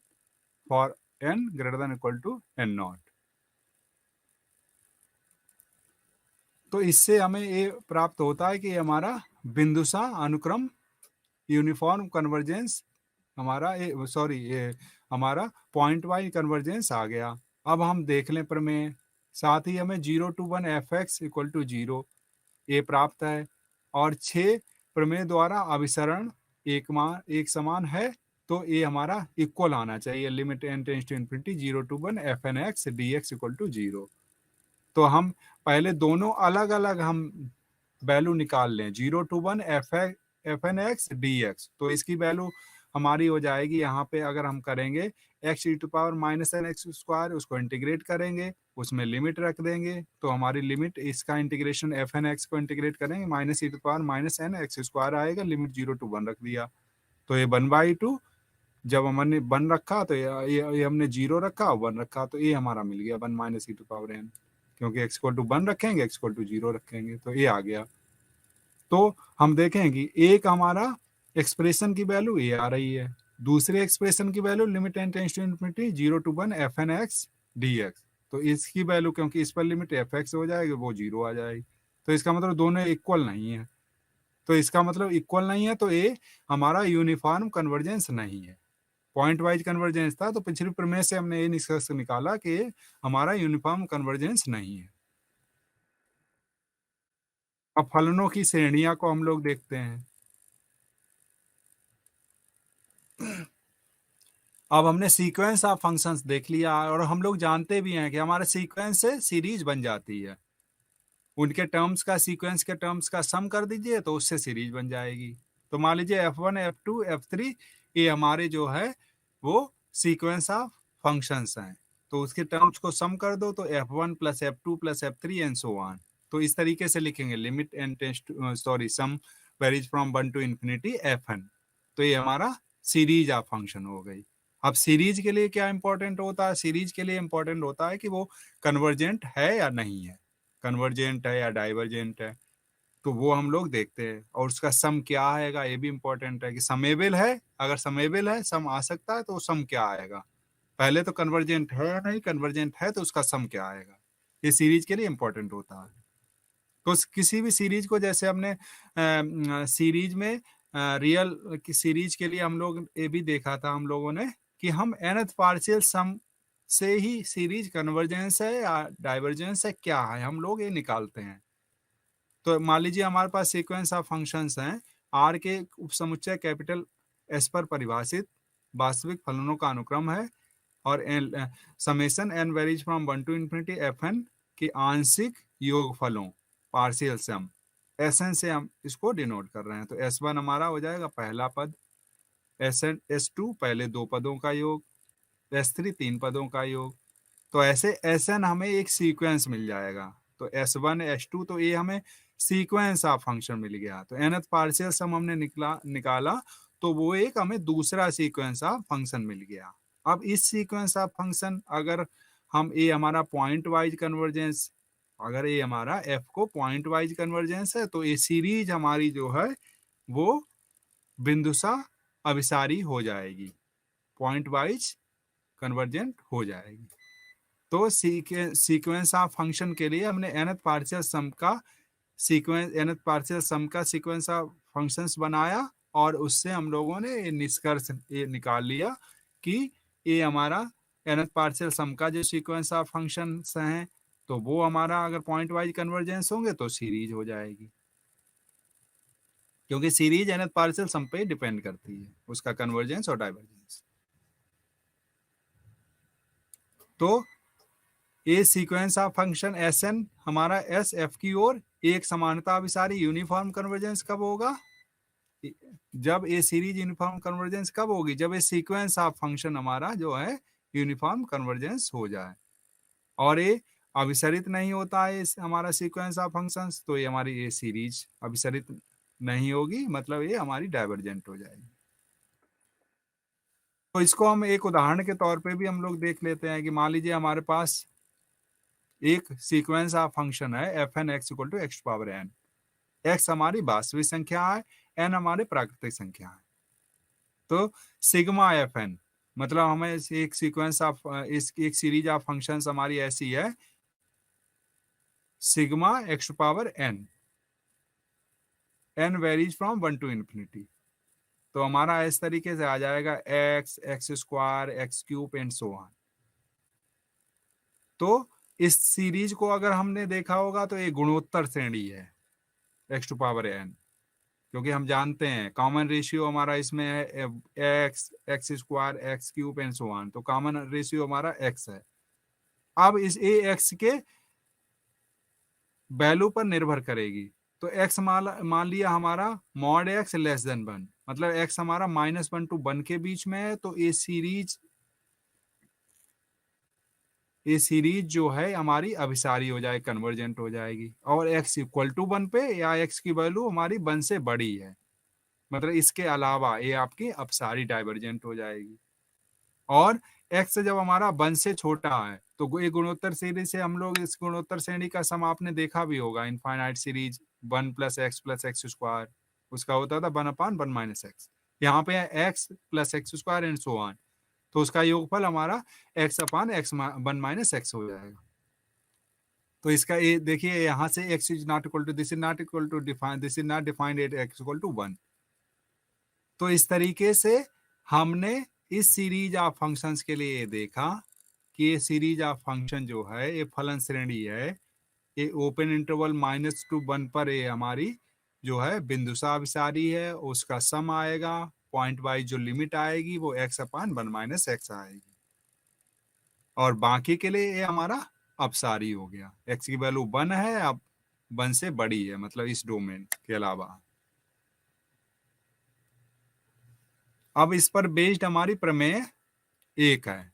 for n greater than equal to n not. तो इससे हमें ये प्राप्त होता है कि हमारा बिंदुशः अनुक्रम यूनिफॉर्म कन्वर्जेंस हमारा ये हमारा पॉइंट वाइज कन्वर्जेंस आ गया। अब हम देख लें प्रमेय, साथ ही हमें 0 to 1 fx इक्वल टू 0 ये प्राप्त है, और 6 प्रमेय द्वारा अभिसरण एक समान है, तो ये हमारा इक्वल आना चाहिए, limit n tends to infinity 0 to 1 fn x dx equal to 0। तो हम पहले दोनों अलग अलग हम वैल्यू निकाल लें, 0 to 1 fn x dx, तो इसकी वैल्यू हमारी हो जाएगी यहाँ पे, अगर हम करेंगे x e to power minus n x square, उसको इंटीग्रेट करेंगे, उसमें लिमिट रख देंगे, तो हमारी लिमिट इसका इंटीग्रेशन fn x को इंटीग्रेट करेंगे minus e to power minus n x square आएगा, लिमिट 0 to 1 रख दिया, तो ये 1/2। जब हमने 1 रखा तो ये हमने 0 रखा, 1 रखा, तो ये हमारा मिल गया 1 minus e to power n, क्योंकि x इक्वल टू 1 रखेंगे, x इक्वल टू 0 रखेंगे, तो ये आ गया। तो हम देखें कि एक हमारा एक्सप्रेशन की वैल्यू ये आ रही है, दूसरे एक्सप्रेशन की value limit n tends to infinity 0 to 1 f n x d x. तो इसकी वैल्यू क्योंकि इस पर लिमिट एफ एक्स हो जाएगी, वो 0 आ जाएगी। तो इसका मतलब दोनों इक्वल नहीं है। तो इसका मतलब इक्वल नहीं है, तो ये हमारा यूनिफॉर्म कन्वर्जेंस नहीं है। पॉइंट वाइज कन्वर्जेंस था, तो पिछली प्रमेय से हमने ये निष्कर्ष निकाला कि हमारा यूनिफॉर्म कन्वर्जेंस नहीं है। अब फलनों की श्रेणियां को हम लोग देखते हैं। अब हमने सीक्वेंस ऑफ फंक्शंस देख लिया, और हम लोग जानते भी हैं कि हमारे सीक्वेंस से सीरीज बन जाती है। उनके टर्म्स का, सीक्वेंस के टर्म्स का सम कर दीजिए तो उससे सीरीज बन जाएगी। तो मान लीजिए F1 F2 F3 ये हमारे जो है वो सीक्वेंस ऑफ फंक्शंस हैं। तो उसके टर्म्स को सम कर दो तो F1 plus F2 plus F3 and so on. तो इस तरीके से लिखेंगे limit n tends to sorry sum varies from 1 to infinity Fn। तो ये हमारा सीरीज ऑफ फंक्शन हो गई। अब सीरीज के लिए क्या इंपॉर्टेंट होता है? सीरीज के लिए इंपॉर्टेंट होता है कि वो कन्वर्जेंट है या नहीं है, कन्वर्जेंट है या डाइवर्जेंट है। तो वो हम लोग देखते हैं। और उसका सम क्या आएगा ये भी इंपॉर्टेंट है कि समेबल है। अगर समेबल है, सम आ सकता है, तो सम क्या आएगा? पहले तो कन्वर्जेंट है या नहीं, कन्वर्जेंट है तो उसका सम क्या आएगा। ये सीरीज के लिए इंपॉर्टेंट होता है। तो किसी भी सीरीज को, जैसे हमने सीरीज में रियल की सीरीज के लिए हम लोग ये भी देखा था हम लोगों ने कि हम nth पार्शियल सम से ही सीरीज कन्वर्जेंस है या डाइवर्जेंस है क्या है, हम लोग ये निकालते हैं। तो मान लीजिए हमारे पास सीक्वेंस ऑफ फंक्शंस हैं, आर के उपसमुच्चय कैपिटल एस पर परिभाषित वास्तविक फलनों का अनुक्रम है, और summation n varies from 1 to infinity f n के आंशिक योगफलों पार्शियल सम एस एन से हम इसको डिनोट कर रहे हैं। तो एस वन हमारा हो जाएगा पहला पद, एस एन एस टू पहले दो पदों का योग, एस थ्री तीन पदों का योग। तो ऐसे एस एन हमें एक सीक्वेंस मिल जाएगा। तो एस वन एस टू, तो ये हमें सीक्वेंस ऑफ फंक्शन मिल गया। तो nth पार्शियल सम हमने निकाला, तो वो एक हमें दूसरा सीक्वेंस ऑफ फंक्शन मिल गया। अब इस सीक्वेंस ऑफ फंक्शन अगर हम ये हमारा पॉइंट वाइज कन्वर्जेंस, अगर ये हमारा f को पॉइंट वाइज कन्वर्जेंस है, तो ये सीरीज हमारी जो है वो बिंदुशः अभिसारी हो जाएगी, पॉइंट वाइज कन्वर्जेंट हो जाएगी। तो सीक्वेंस ऑफ फंक्शन के लिए हमने nth पार्शियल सम का सीक्वेंस ऑफ फंक्शंस बनाया, और उससे हम लोगों ने ये निष्कर्ष ये निकाल लिया कि ये हमारा nth पार्शियल सम का जो सीक्वेंस ऑफ फंक्शंस हैं, तो वो हमारा अगर पॉइंट वाइज कन्वर्जेंस होंगे तो सीरीज हो जाएगी, क्योंकि सीरीज nth पार्शियल सम पे डिपेंड करती है, उसका कन्वर्जेंस और डाइवर्जेंस। तो ये sequence of function s n हमारा एस एफ की ओर एक समानता अभिसारी यूनिफॉर्म कन्वर्जेंस कब होगा? जब ये सीरीज यूनिफॉर्म कन्वर्जेंस कब होगी? जब ये सीक्वेंस ऑफ फंक्शन हमारा जो है यूनिफॉर्म कन्वर्जेंस हो जाए। और ये अभिसरित नहीं होता है हमारा सीक्वेंस ऑफ फंक्शंस, तो ये हमारी ये सीरीज अभिसरित नहीं होगी, मतलब ये हमारी डाइवर्जेंट हो जाएगी। तो इसको हम एक उदाहरण के तौर पे भी हम लोग देख लेते हैं कि मान लीजिए हमारे पास एक सीक्वेंस ऑफ फंक्शन है f n x equal to x power n. X हमारी वास्तविक संख्या है, एन हमारे प्राकृतिक संख्या है। तो सिग्मा एफ एन मतलब हमें एक सीक्वेंस ऑफ इस एक सीरीज ऑफ फंक्शंस हमारी ऐसी है, sigma x power n, n varies from 1 to infinity. तो हमारा इस तरीके से आ जाएगा x, x square, x cube and so on. तो इस सीरीज को अगर हमने देखा होगा तो ये गुणोत्तर श्रेणी है एक्स टू पावर एन, क्योंकि हम जानते हैं कॉमन रेशियो हमारा इसमें है x, x square, x cube and so on. तो कॉमन रेशियो हमारा एक्स है। अब इस ए एक्स के वैल्यू पर निर्भर करेगी। तो एक्स मान लिया हमारा मॉड एक्स लेस देन 1, मतलब एक्स हमारा -1 to 1 के बीच में है, तो ये सीरीज जो है हमारी अभिसारी हो जाएगी, कन्वर्जेंट हो जाएगी। और x इक्वल टू 1 पे या x की वैल्यू हमारी 1 से बड़ी है, मतलब इसके अलावा ये आपकी अपसारी डाइवर्जेंट हो जाएगी। और x जब हमारा 1 से छोटा है, तो ये गुणोत्तर श्रेणी से हम लोग इस गुणोत्तर श्रेणी का सम आपने देखा भी होगा, इनफाइनाइट सीरीज 1 + x + x² उसका होता था 1/1 - x। यहाँ पे x + x² and so on, तो उसका योगफल हमारा x/(x)(1 - x) हो जाएगा। तो इसका ये देखिए, यहाँ से x is not equal to, this is not equal to define, this is not defined at x equal to 1। तो इस तरीके से हमने इस सीरीज ऑफ फंक्शंस के लिए देखा कि ये सीरीज ऑफ फंक्शन जो है ये फलन श्रेणी है। ये ओपन इंटरवल -2 1 पर ये हमारी जो है बिंदुसा अभिसारी है, उसका सम आएगा, पॉइंट वाइज जो लिमिट आएगी वो x/(1 - x) आएगी, और बाकी के लिए ये हमारा अपसारी हो गया। x की वैल्यू 1 है, अब 1 से बड़ी है, मतलब इस डोमेन के अलावा। अब इस पर बेस्ड हमारी प्रमेय 1 है।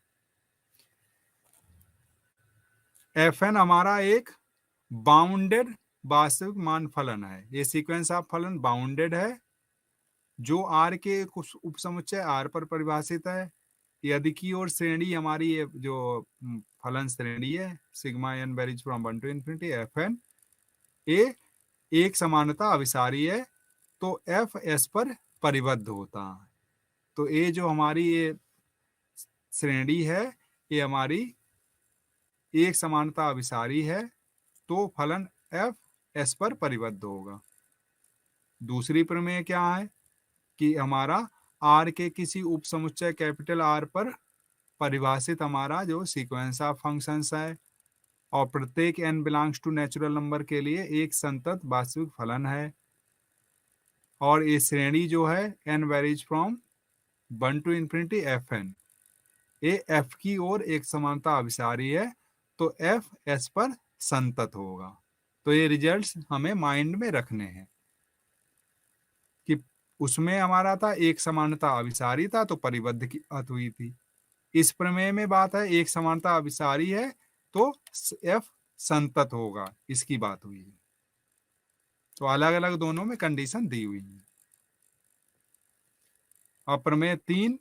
fn हमारा एक बाउंडेड वास्तविक मान फलन है। ये सीक्वेंस ऑफ फलन बाउंडेड है, जो r के कुछ उपसमुच्चय r पर परिभाषित है। यदि की और श्रेणी हमारी ये जो फलन श्रेणी है sigma n varies from 1 to infinity fn, ये एक समानता अभिसारी है, तो f s पर परिबद्ध होता है। तो ये जो हमारी ये श्रेणी है ये हमारी एक समानता अभिसारी है, तो फलन f s पर परिबद्ध होगा। दूसरी प्रमेय क्या है कि हमारा r के किसी उपसमुच्चय कैपिटल R पर परिभाषित हमारा जो सीक्वेंस ऑफ फंक्शंस है, और प्रत्येक n belongs to natural number के लिए एक संतत वास्तविक फलन है, और ये श्रेणी जो है n varies from 1 to infinity fn, ये f की ओर एक समानता अभिसारी है, तो f s पर संतत होगा। तो ये रिजल्ट्स हमें माइंड में रखने हैं कि उसमें हमारा था एक समानता अभिसारी था तो परिबद्ध की बात हुई थी। इस प्रमेय में बात है एक समानता अभिसारी है तो f संतत होगा, इसकी बात हुई है। तो अलग अलग दोनों में कंडीशन दी हुई है। अब प्रमेय 3,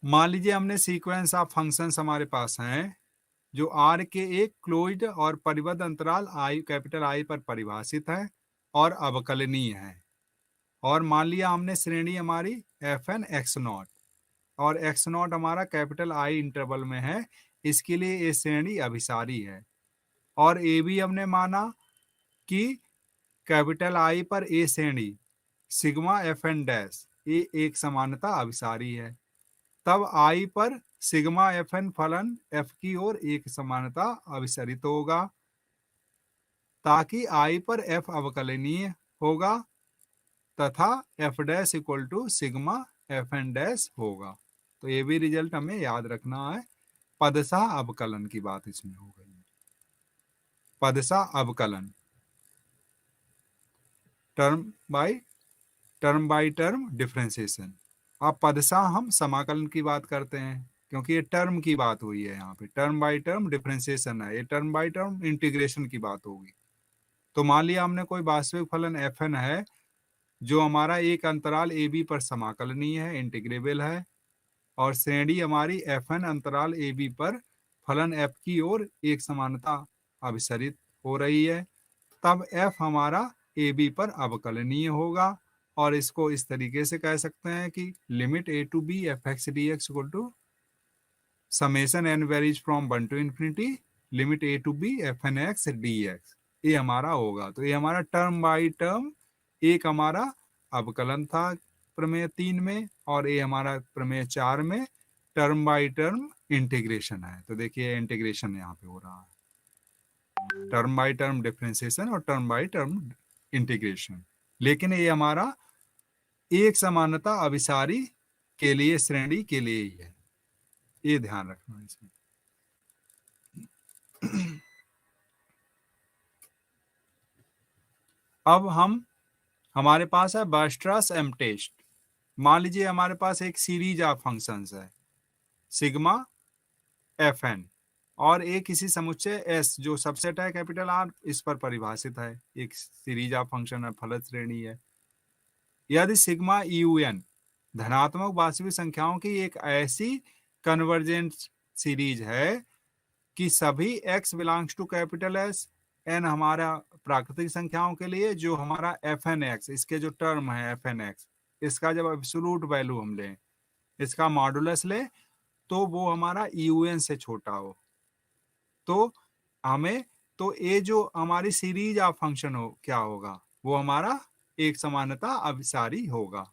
मान लीजिए हमने सीक्वेंस ऑफ फंक्शंस हमारे पास हैं जो r के एक क्लोज्ड और परिबद्ध अंतराल i कैपिटल I पर परिभाषित है और अवकलनीय है, और मान लिया हमने श्रेणी हमारी fn x0, और x0 हमारा कैपिटल I इंटरवल में है, इसके लिए ये श्रेणी अभिसारी है। और ए भी हमने माना कि कैपिटल I पर ए श्रेणी सिग्मा fn डैश ये एक समानता अभिसारी है, तब I पर सिग्मा fn फलन f की ओर एक समानता अभिसरित होगा, ताकि I पर f अवकलनीय होगा तथा f dash equal to sigma fn dash होगा। तो ये भी रिजल्ट हमें याद रखना है। पदसा अवकलन की बात इसमें हो गई। पदसा अवकलन, टर्म बाय टर्म डिफरेंशिएशन। अब पदसा हम समाकलन की बात करते हैं, क्योंकि ये टर्म की बात हुई है, यहाँ पे टर्म बाय टर्म डिफरेंशिएशन है, ये टर्म बाय टर्म इंटीग्रेशन की बात होगी। तो मान लिया हमने कोई वास्तविक फलन fn है जो हमारा एक अंतराल ab पर समाकलनीय है, इंटीग्रेबल है, और श्रेणी हमारी fn अंतराल ab पर फलन f की ओर एक समानता अभिसरित हो रही है, तब f हमारा ab पर अवकलनीय होगा, और इसको इस तरीके से कह सकते हैं कि limit a to b fx dx equal to summation n varies from 1 to infinity limit a to b fn x dx, ये हमारा होगा। तो ये हमारा टर्म बाय टर्म एक हमारा अवकलन था प्रमेय 3 में, और ये हमारा प्रमेय 4 में टर्म बाय टर्म इंटीग्रेशन है। तो देखिए इंटीग्रेशन यहाँ पे हो रहा है, टर्म बाय टर्म डिफरेंशिएशन और टर्म बाय टर्म इंटीग्रेशन, लेकिन ये हमारा एक समानता अभिसारी के लिए श्रेणी के लिए ही है, ये ध्यान रखना है इसमें। अब हमारे पास है बर्स्ट्रास एम टेस्ट। मान लीजिए हमारे पास एक सीरीज ऑफ फंक्शंस है सिग्मा fn, और एक किसी समुच्चय s जो सबसेट है कैपिटल R इस पर परिभाषित है, एक सीरीज ऑफ फंक्शन है, फलन श्रेणी है। यदि सिग्मा un धनात्मक वास्तविक संख्याओं की एक ऐसी कन्वर्जेंट सीरीज है कि सभी x belongs to capital S n हमारा प्राकृतिक संख्याओं के लिए, जो हमारा एफ एन एक्स, इसके जो टर्म है एफ एन एक्स, इसका जब एब्सोल्यूट वैल्यू हम लें, इसका मॉडुलस ले, तो वो हमारा यूएन से छोटा हो, तो हमें, तो ये जो हमारी सीरीज ऑफ फंक्शन हो क्या होगा, वो हमारा एक समानता अभिसारी होगा।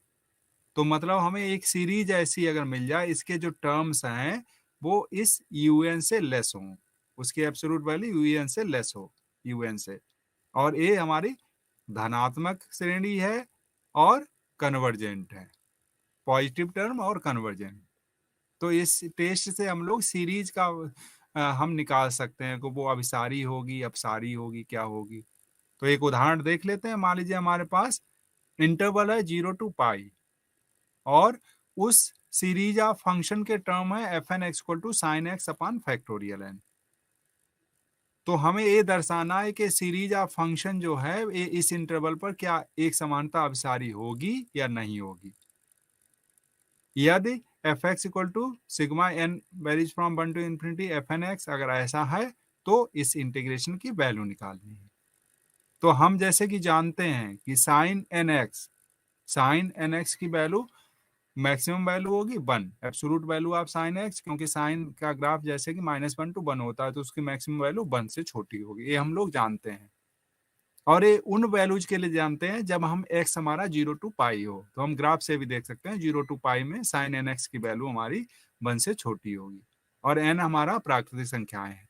तो मतलब हमें एक सीरीज ऐसी अगर मिल जाए, इसके जो टर्म्स हैं वो इस यूएन से लेस हो, उसकी एब्सोल्यूट वैल्यू यूएन से लेस हो, यूएन से, और ये हमारी धनात्मक श्रेणी है और कन्वर्जेंट है, पॉजिटिव टर्म और कन्वर्जेंट। तो इस टेस्ट से हम लोग सीरीज का हम निकाल सकते हैं कि वो अभिसारी होगी, अपसारी होगी, क्या होगी। तो एक उदाहरण देख लेते हैं। मान लीजिए हमारे पास इंटरवल है 0 to पाई, और उस सीरीज ऑफ फंक्शन के टर्म है f n x equal to sine x upon factorial n. तो हमें ये दर्शाना है कि सीरीज ऑफ फंक्शन जो है ये इस इंटरवल पर क्या एक समानता अभिसारी होगी या नहीं होगी। यदि f x equal to sigma n varies from 1 to infinity f n x, अगर ऐसा है तो इस इंटीग्रेशन की वैल्यू निकालनी है। तो हम जैसे कि जानते हैं कि साइन एन एक्स की वैल्यू मैक्सिमम वैल्यू होगी 1, absolute value of sine x, क्योंकि साइन का ग्राफ जैसे कि -1 to 1 होता है, तो उसकी मैक्सिमम वैल्यू 1 से छोटी होगी, ये हम लोग जानते हैं। और ये उन वैल्यूज के लिए जानते हैं जब हम x हमारा 0 to पाई हो, तो हम ग्राफ से भी देख सकते हैं 0 to पाई में साइन एन एक्स की वैल्यू हमारी 1 से छोटी होगी, और n हमारा प्राकृतिक संख्याएं है,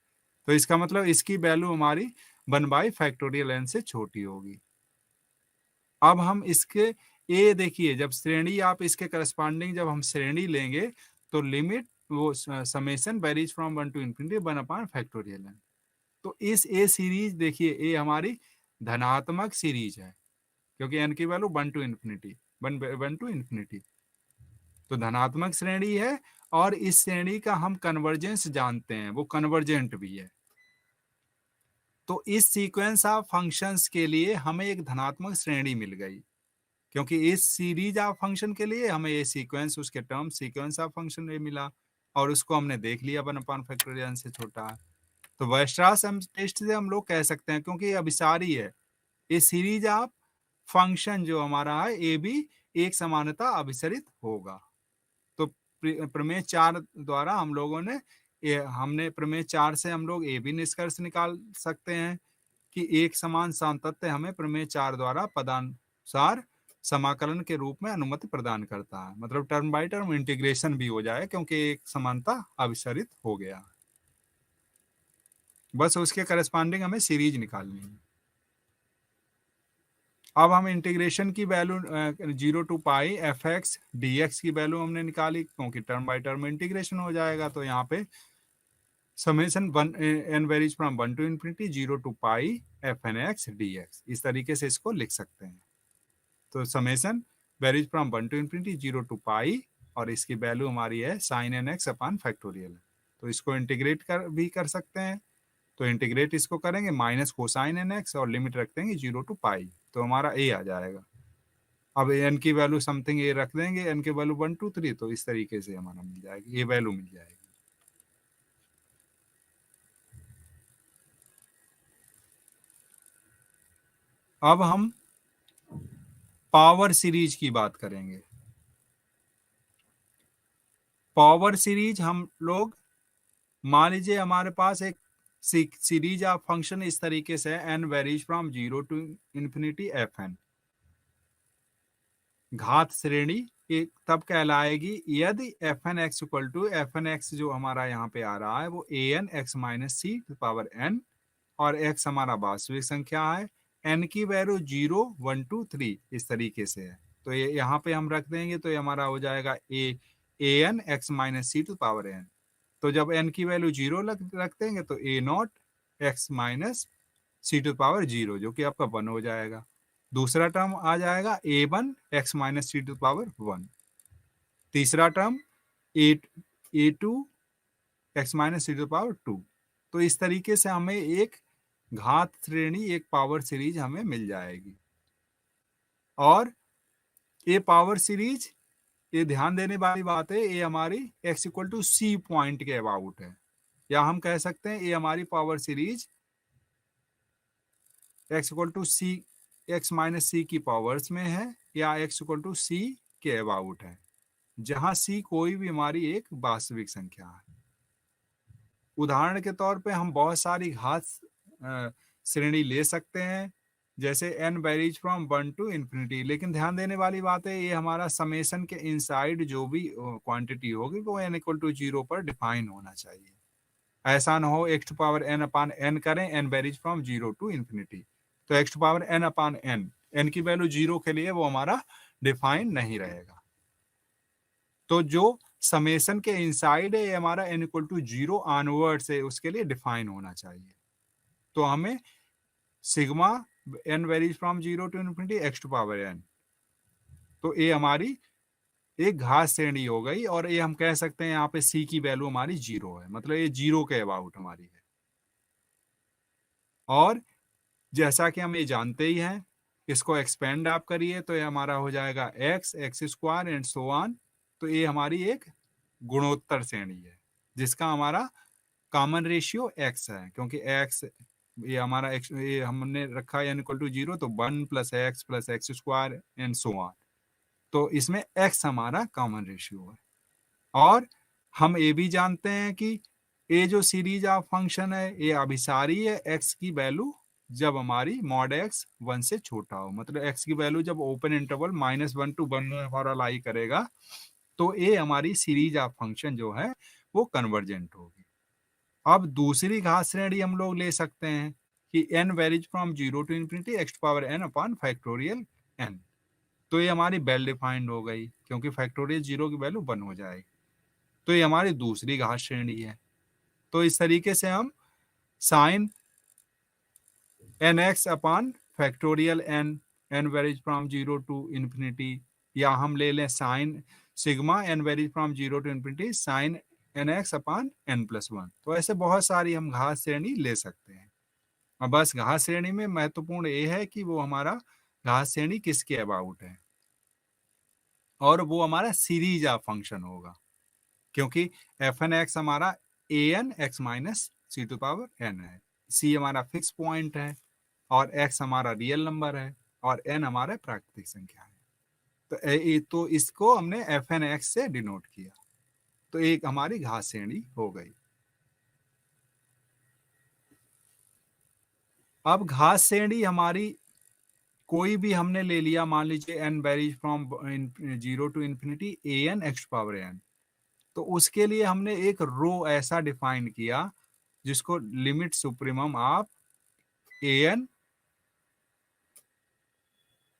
तो इसका मतलब इसकी वैल्यू हमारी 1/फैक्टोरियल n से छोटी होगी। अब हम इसके ये देखिए, जब श्रेणी आप इसके करस्पॉन्डिंग जब हम श्रेणी लेंगे तो लिमिट वो summation varies from 1 to infinity 1/फैक्टोरियल n। तो इस ए सीरीज देखिए, ए हमारी धनात्मक सीरीज है क्योंकि n की value 1 to infinity 1 to infinity, तो धनात्मक श्रेणी है। और इस श्रेणी का हम कन्वर्जेंस जानते हैं, वो कन्वर्जेंट भी है। तो इस सीक्वेंस ऑफ फंक्शंस के लिए हमें एक धनात्मक श्रेणी मिल गई, क्योंकि इस सीरीज ऑफ फंक्शन के लिए हमें ये सीक्वेंस, उसके टर्म सीक्वेंस ऑफ फंक्शन में मिला, और उसको हमने देख लिया 1/फैक्टोरियल से छोटा है। तो वेस्ट्रास टेस्ट से हम लोग कह सकते हैं, क्योंकि ये अभिसारी है, ये सीरीज ऑफ फंक्शन जो हमारा है ये भी एक समानता अभिसरित होगा। तो प्रमेय 4 द्वारा हम लोगों ने हमने प्रमेय 4 से हम लोग ये भी निष्कर्ष निकाल सकते हैं कि एक समान सातत्य हमें प्रमेय 4 द्वारा पदानुसार समाकलन के रूप में अनुमति प्रदान करता है, मतलब टर्म बाय टर्म इंटीग्रेशन भी हो जाए क्योंकि एक समानता अभिसरित हो गया। बस उसके करस्पॉन्डिंग हमें सीरीज निकालनी है। अब हम इंटीग्रेशन की value 0 to pi F x d x की वैल्यू हमने निकाली, क्योंकि टर्म बाय टर्म इंटीग्रेशन हो जाएगा। तो यहाँ पे summation n varies from 1 to infinity 0 to pi f n x d x, इस तरीके से इसको लिख सकते हैं। तो summation varies from 1 to infinity 0 to pi, और इसकी वैल्यू हमारी है sine n x upon factorial. तो इसको इंटीग्रेट कर सकते हैं। तो इंटीग्रेट इसको करेंगे माइनस कोसाइन एन एक्स, और लिमिट रख देंगे 0 to पाई, तो हमारा ए आ जाएगा। अब एन की वैल्यू समथिंग ए रख देंगे, एन की वैल्यू 1 2 3, तो इस तरीके से हमारा मिल जाएगी, ये वैल्यू मिल जाएगी। अब हम पावर सीरीज की बात करेंगे। पावर सीरीज हम लोग, मान लीजिए हमारे पास एक सीरीज ऑफ फंक्शन इस तरीके से n varies from 0 to infinity f n, घात श्रेणी एक तब कहलाएगी यदि f n x equal to f n x जो हमारा यहाँ पे आ रहा है वो a n x minus c to power n, और एक्स हमारा वास्तविक संख्या है, एन की वैल्यू 0 1 2 3 इस तरीके से है। तो ये यहाँ पे हम रख देंगे, तो ये हमारा हो जाएगा a n x minus c to power n. तो जब एन की वैल्यू 0 रख देंगे तो a naught x minus c to power 0, जो कि आपका 1 हो जाएगा। दूसरा टर्म आ जाएगा a 1 x minus c to power 1। तीसरा term a 2 x minus c to power 2। तो इस तरीके से हमें एक घात श्रेणी, एक पावर सीरीज हमें मिल जाएगी। और ये पावर सीरीज, ये ध्यान देने वाली बात है, ये हमारी x equal to c point के अबाउट है, या हम कह सकते हैं ये हमारी power series x equal to c, x minus c की पावर्स में है या x इक्वल टू सी के अबाउट है, जहां c कोई भी हमारी एक वास्तविक संख्या है। उदाहरण के तौर पे हम बहुत सारी घात श्रेणी ले सकते हैं, जैसे n varies from 1 to infinity, लेकिन ध्यान देने वाली बात है ये हमारा समेशन के इनसाइड जो भी क्वांटिटी होगी वो n इक्वल टू 0 पर डिफाइन होना चाहिए। ऐसा ना हो x to power n upon n करें, n varies from 0 to infinity, तो x to power n upon n की वैल्यू 0 के लिए वो हमारा डिफाइन नहीं रहेगा। तो जो समेशन के इनसाइड है ये हमारा n इक्वल टू 0 ऑनवर्ड से उसके लिए डिफाइन होना चाहिए। तो हमें sigma n varies from 0 to infinity x to power n, तो ये हमारी एक घात श्रेणी हो गई, और ये हम कह सकते हैं यहाँ पे c की वैल्यू हमारी 0 है, मतलब ये 0 के अबाउट हमारी है। और जैसा कि हम ये जानते ही हैं, इसको एक्सपेंड आप करिए तो ये हमारा हो जाएगा x square and so on. तो ये हमारी एक गुणोत्तर श्रेणी है जिसका हमारा कॉमन रेशियो x है, क्योंकि x ये हमारा x ये हमने रखा है n इक्वल टू 0, तो 1 plus x square and so on, तो इसमें x हमारा कॉमन रेशियो है। और हम ये भी जानते हैं कि ये जो सीरीज ऑफ फंक्शन है ये अभिसारी है x की वैल्यू जब हमारी मॉड x 1 से छोटा हो, मतलब x की वैल्यू जब ओपन इंटरवल -1 to 1 में हमारा लाई करेगा तो ये हमारी सीरीज ऑफ फंक्शन जो है वो कन्वर्जेंट होगी। अब दूसरी घात श्रेणी हम लोग ले सकते हैं कि n varies from 0 to infinity x to power n upon factorial n, तो ये हमारी वेल डिफाइंड हो गई क्योंकि फैक्टोरियल 0 की वैल्यू 1 हो जाएगी, तो ये हमारी दूसरी घात श्रेणी है। तो इस तरीके से हम sine nx upon factorial n varies from 0 to infinity, या हम ले लें sine sigma n varies from 0 to infinity sine nx upon n+1। तो ऐसे बहुत सारी हम घात श्रेणी ले सकते हैं। और बस घात श्रेणी में महत्वपूर्ण ये है कि वो हमारा घात श्रेणी किसके अबाउट है, और वो हमारा सीरीज ऑफ फंक्शन होगा, क्योंकि fn(x) हमारा an x minus c to power n है, c हमारा फिक्स पॉइंट है, और x हमारा रियल नंबर है, और n हमारा प्राकृतिक संख्या है। तो इसको हमने fn(x) से डिनोट किया, तो एक हमारी घात श्रेणी हो गई। अब घात श्रेणी हमारी कोई भी हमने ले लिया, मान लीजिए n varies from 0 to infinity an x power n, तो उसके लिए हमने एक रो ऐसा डिफाइन किया जिसको limit supremum of an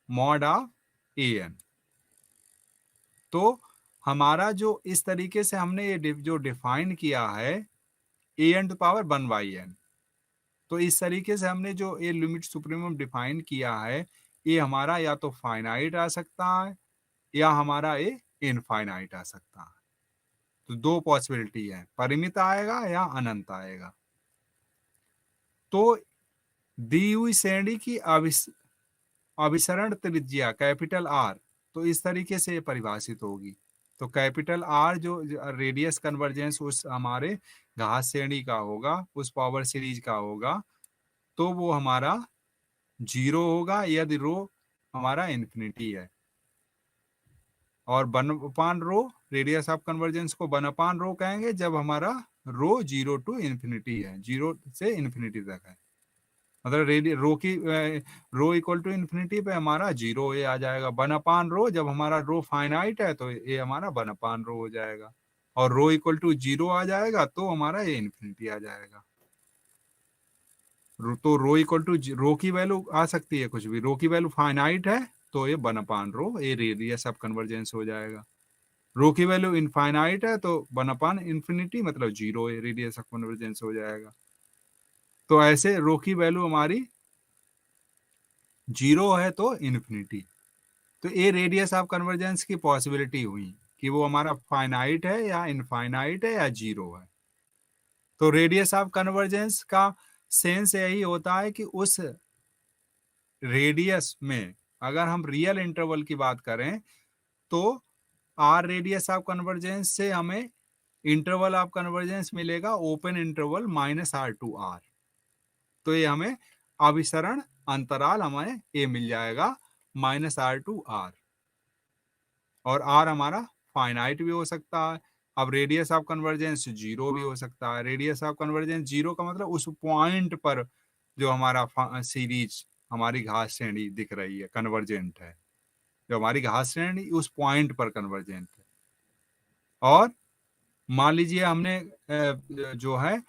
mod of an। तो हमारा जो इस तरीके से हमने ये जो डिफाइन किया है an टू पावर 1/n, तो इस तरीके से हमने जो ये लिमिट सुप्रीमम डिफाइन किया है ये हमारा या तो फाइनाइट आ सकता है या हमारा ये इनफाइनाइट आ सकता है। तो दो पॉसिबिलिटी है, परिमित आएगा या अनंत आएगा। तो दी हुई श्रेणी की अभिसरण त्रिज्या कैपिटल R तो इस तरीके से परिभाषित होगी। तो कैपिटल R जो रेडियस कन्वर्जेंस उस हमारे घात श्रेणी का होगा, उस पावर सीरीज का होगा, तो वो हमारा 0 होगा यदि रो हमारा इन्फिनिटी है, और 1/रो रेडियस ऑफ कन्वर्जेंस को 1/रो कहेंगे जब हमारा रो 0 टू इन्फिनिटी है, 0 से इन्फिनिटी तक है, मतलब रो इक्वल टू इन्फिनिटी पे हमारा 0 ये आ जाएगा। 1/रो जब हमारा रो फाइनाइट है तो ये हमारा 1/रो हो जाएगा, और रो इक्वल टू 0 आ जाएगा तो हमारा ये इन्फिनिटी आ जाएगा। तो रो इक्वल टू रो की वैल्यू आ सकती है कुछ भी, रो की वैल्यू फाइनाइट है तो ये 1/रो ये रेडियस ऑफ कन्वर्जेंस हो जाएगा। रो की वैल्यू इनफाइनाइट है तो 1/इन्फिनिटी मतलब 0 रेडियस ऑफ कन्वर्जेंस हो जाएगा। तो ऐसे रो की वैल्यू हमारी 0 है तो इन्फिनिटी, तो ये रेडियस ऑफ कन्वर्जेंस की पॉसिबिलिटी हुई कि वो हमारा फाइनाइट है या इनफाइनाइट है या 0 है। तो रेडियस ऑफ कन्वर्जेंस का सेंस यही होता है कि उस रेडियस में अगर हम रियल इंटरवल की बात करें तो आर रेडियस ऑफ कन्वर्जेंस से हमें इंटरवल ऑफ कन्वर्जेंस मिलेगा open interval -r to r, तो ये हमें अभिसरण अंतराल हमें ए मिल जाएगा -r to r, और r हमारा फाइनाइट भी हो सकता है। अब रेडियस ऑफ कन्वर्जेंस 0 भी हो सकता है। रेडियस ऑफ कन्वर्जेंस 0 का मतलब उस पॉइंट पर जो हमारा सीरीज हमारी घास श्रेणी दिख रही है कन्वर्जेंट है, जो हमारी घास श्रेणी उस पॉइंट पर कन्वर्जेंट है। और मान लीजिए हमने जो है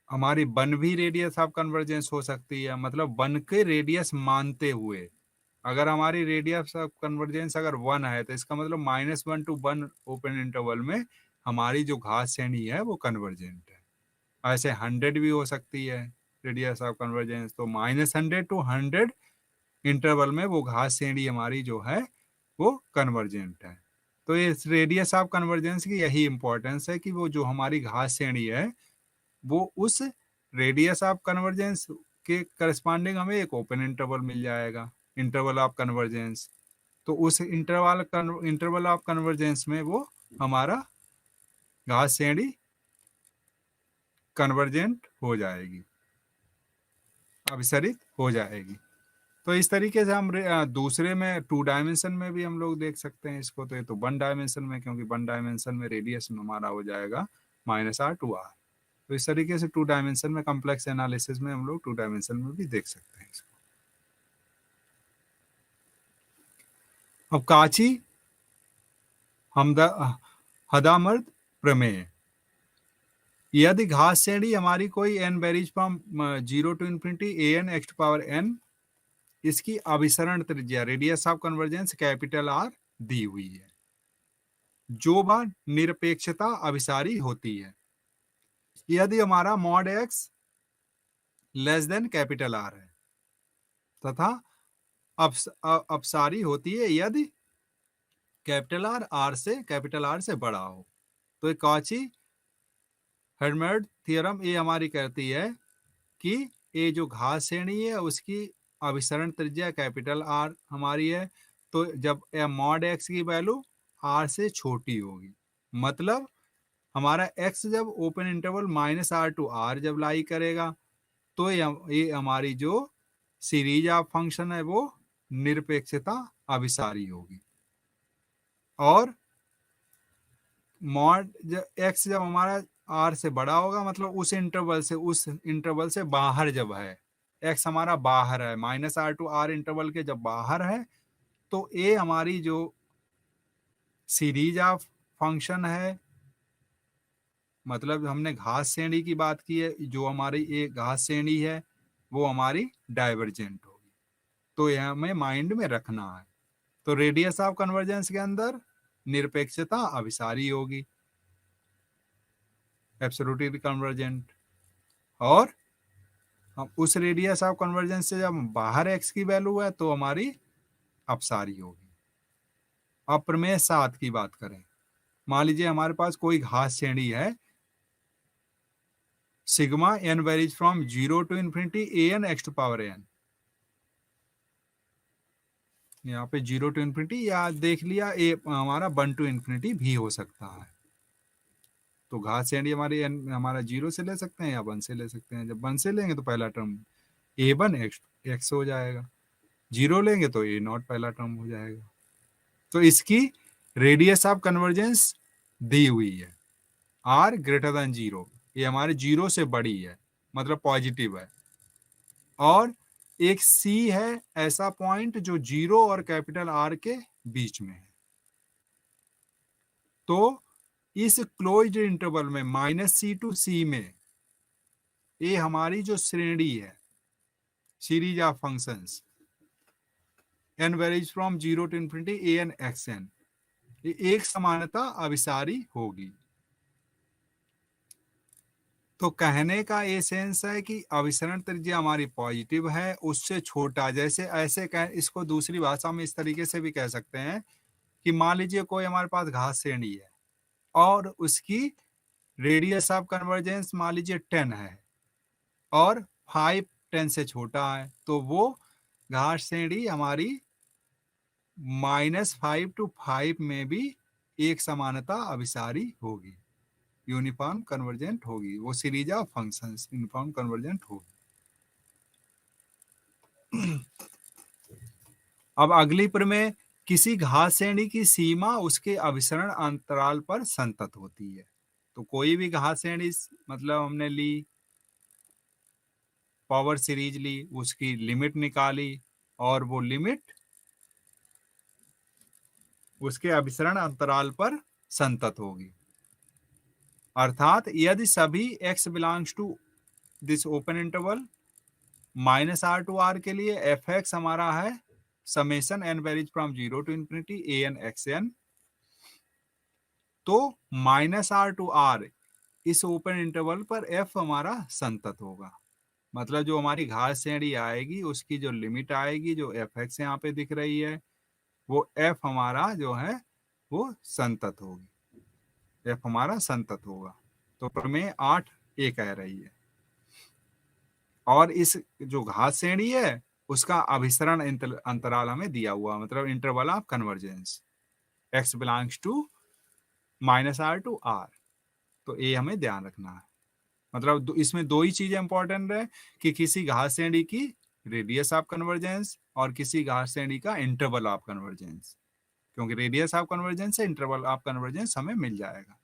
हमारी वन भी रेडियस ऑफ कन्वर्जेंस हो सकती है, मतलब वन के रेडियस मानते हुए। अगर हमारी रेडियस ऑफ कन्वर्जेंस अगर 1 है तो इसका मतलब -1 to 1 ओपन इंटरवल में हमारी जो घास श्रेणी है वो कन्वर्जेंट है। ऐसे 100 भी हो सकती है रेडियस ऑफ कन्वर्जेंस, तो -100 to 100 इंटरवल में वो घास श्रेणी हमारी जो है वो कन्वर्जेंट है। तो इस रेडियस ऑफ कन्वर्जेंस की यही इंपॉर्टेंस है कि वो जो हमारी घास श्रेणी है वो उस रेडियस ऑफ कन्वर्जेंस के करस्पॉन्डिंग हमें एक ओपन इंटरवल मिल जाएगा, इंटरवल ऑफ कन्वर्जेंस। तो उस इंटरवल ऑफ कन्वर्जेंस में वो हमारा घास श्रेणी कन्वर्जेंट हो जाएगी, अभिसरित हो जाएगी। तो इस तरीके से हम दूसरे में 2 डायमेंशन में भी हम लोग देख सकते हैं इसको। तो ये तो 1 डायमेंशन में, क्योंकि 1 डायमेंशन में रेडियस हमारा हो जाएगा -r to r। तो इस तरीके से 2 डायमेंशन में कॉम्प्लेक्स एनालिसिस में हम लोग 2 डायमेंशन में भी देख सकते हैं इसको। अब काची हदामर्द प्रमेय। यदि घास श्रेणी हमारी कोई n varies from 0 to infinity an x⁴n, इसकी अभिसरण त्रिज्या radius of convergence capital R दी हुई है, जो बार निरपेक्षता अभिसारी होती है। यदि हमारा mod x less than capital R है तथा अपसारी होती है यदि कैपिटल R से बड़ा हो। तो कॉची हदामर्द थ्योरम ये हमारी कहती है कि ये जो घास श्रेणी है उसकी अभिसरण त्रिज्या कैपिटल R हमारी है, तो जब मॉड x की वैल्यू R से छोटी होगी, मतलब हमारा x जब open interval -r to r जब लाई करेगा तो ये हमारी जो सीरीज ऑफ फंक्शन है वो निरपेक्षता अभिसारी होगी। और मॉड x जब हमारा r से बड़ा होगा, मतलब उस इंटरवल से बाहर जब है, x हमारा बाहर है -r to r इंटरवल के जब बाहर है, तो ये हमारी जो सीरीज ऑफ फंक्शन है, मतलब हमने घास श्रेणी की बात की है, जो हमारी ये घास श्रेणी है वो हमारी डाइवर्जेंट होगी। तो यह हमें माइंड में रखना है। तो रेडियस ऑफ कन्वर्जेंस के अंदर निरपेक्षता अभिसारी होगी, एब्सोल्यूटली कन्वर्जेंट, और हम उस रेडियस ऑफ कन्वर्जेंस से जब बाहर x की वैल्यू है तो हमारी अपसारी होगी। अब प्रमेय 7 की बात करें। मान लीजिए हमारे पास कोई घास श्रेणी है sigma n varies from 0 to infinity an x⁴n। यहाँ पे 0 to infinity या देख लिया ए हमारा 1 to infinity भी हो सकता है। तो घास श्रेणी हमारा 0 से ले सकते हैं या 1 से ले सकते हैं। जब 1 से लेंगे तो पहला टर्म a1 x हो जाएगा, 0 लेंगे तो a0 पहला टर्म हो जाएगा। तो इसकी रेडियस ऑफ कन्वर्जेंस दी हुई है r>0, ये हमारे 0 से बड़ी है, मतलब पॉजिटिव है। और एक C है ऐसा पॉइंट जो 0 और कैपिटल R के बीच में है। तो इस क्लोज्ड इंटरवल में -c to c में ये हमारी जो श्रेणी है series of functions n varies from 0 to infinity an xn, ये एक समानता अभिसारी होगी। तो कहने का ये सेंस है कि अभिसरण त्रिज्या हमारी पॉजिटिव है, उससे छोटा, जैसे ऐसे इसको दूसरी भाषा में इस तरीके से भी कह सकते हैं कि मान लीजिए कोई हमारे पास घास श्रेणी है और उसकी रेडियस ऑफ कन्वर्जेंस मान लीजिए 10 है और 5 10 से छोटा है, तो वो घास श्रेणी हमारी -5 to 5 में भी एक समानता अभिसारी होगी, यूनिफॉर्म कन्वर्जेंट होगी। वो series of functions uniform convergent होगी। अब अगली प्रमेय, किसी घात श्रेणी की सीमा उसके अभिसरण अंतराल पर संतत होती है। तो कोई भी घात श्रेणी मतलब हमने ली, पावर सीरीज ली, उसकी लिमिट निकाली और वो लिमिट उसके अभिसरण अंतराल पर संतत होगी। अर्थात यदि सभी x belongs to this open interval -r to r के लिए एफ एक्स हमारा है summation n varies from 0 to infinity an xn, तो -r टू r इस ओपन इंटरवल पर f हमारा संतत होगा। मतलब जो हमारी घात श्रेणी आएगी उसकी जो लिमिट आएगी, जो एफ एक्स यहाँ पे दिख रही है, वो f हमारा जो है वो संतत होगी, f हमारा संतत होगा। तो प्रमेय 8 ये कह रही है। और इस जो घात श्रेणी है उसका अभिसरण अंतराल हमें दिया हुआ, मतलब interval of convergence x belongs to -r to r। तो ये हमें ध्यान रखना है। मतलब इसमें दो ही चीजें इंपॉर्टेंट है कि किसी घात श्रेणी की रेडियस ऑफ कन्वर्जेंस और किसी घात श्रेणी का इंटरवल ऑफ कन्वर्जेंस, क्योंकि रेडियस ऑफ कन्वर्जेंस से इंटरवल ऑफ कन्वर्जेंस हमें मिल जाएगा।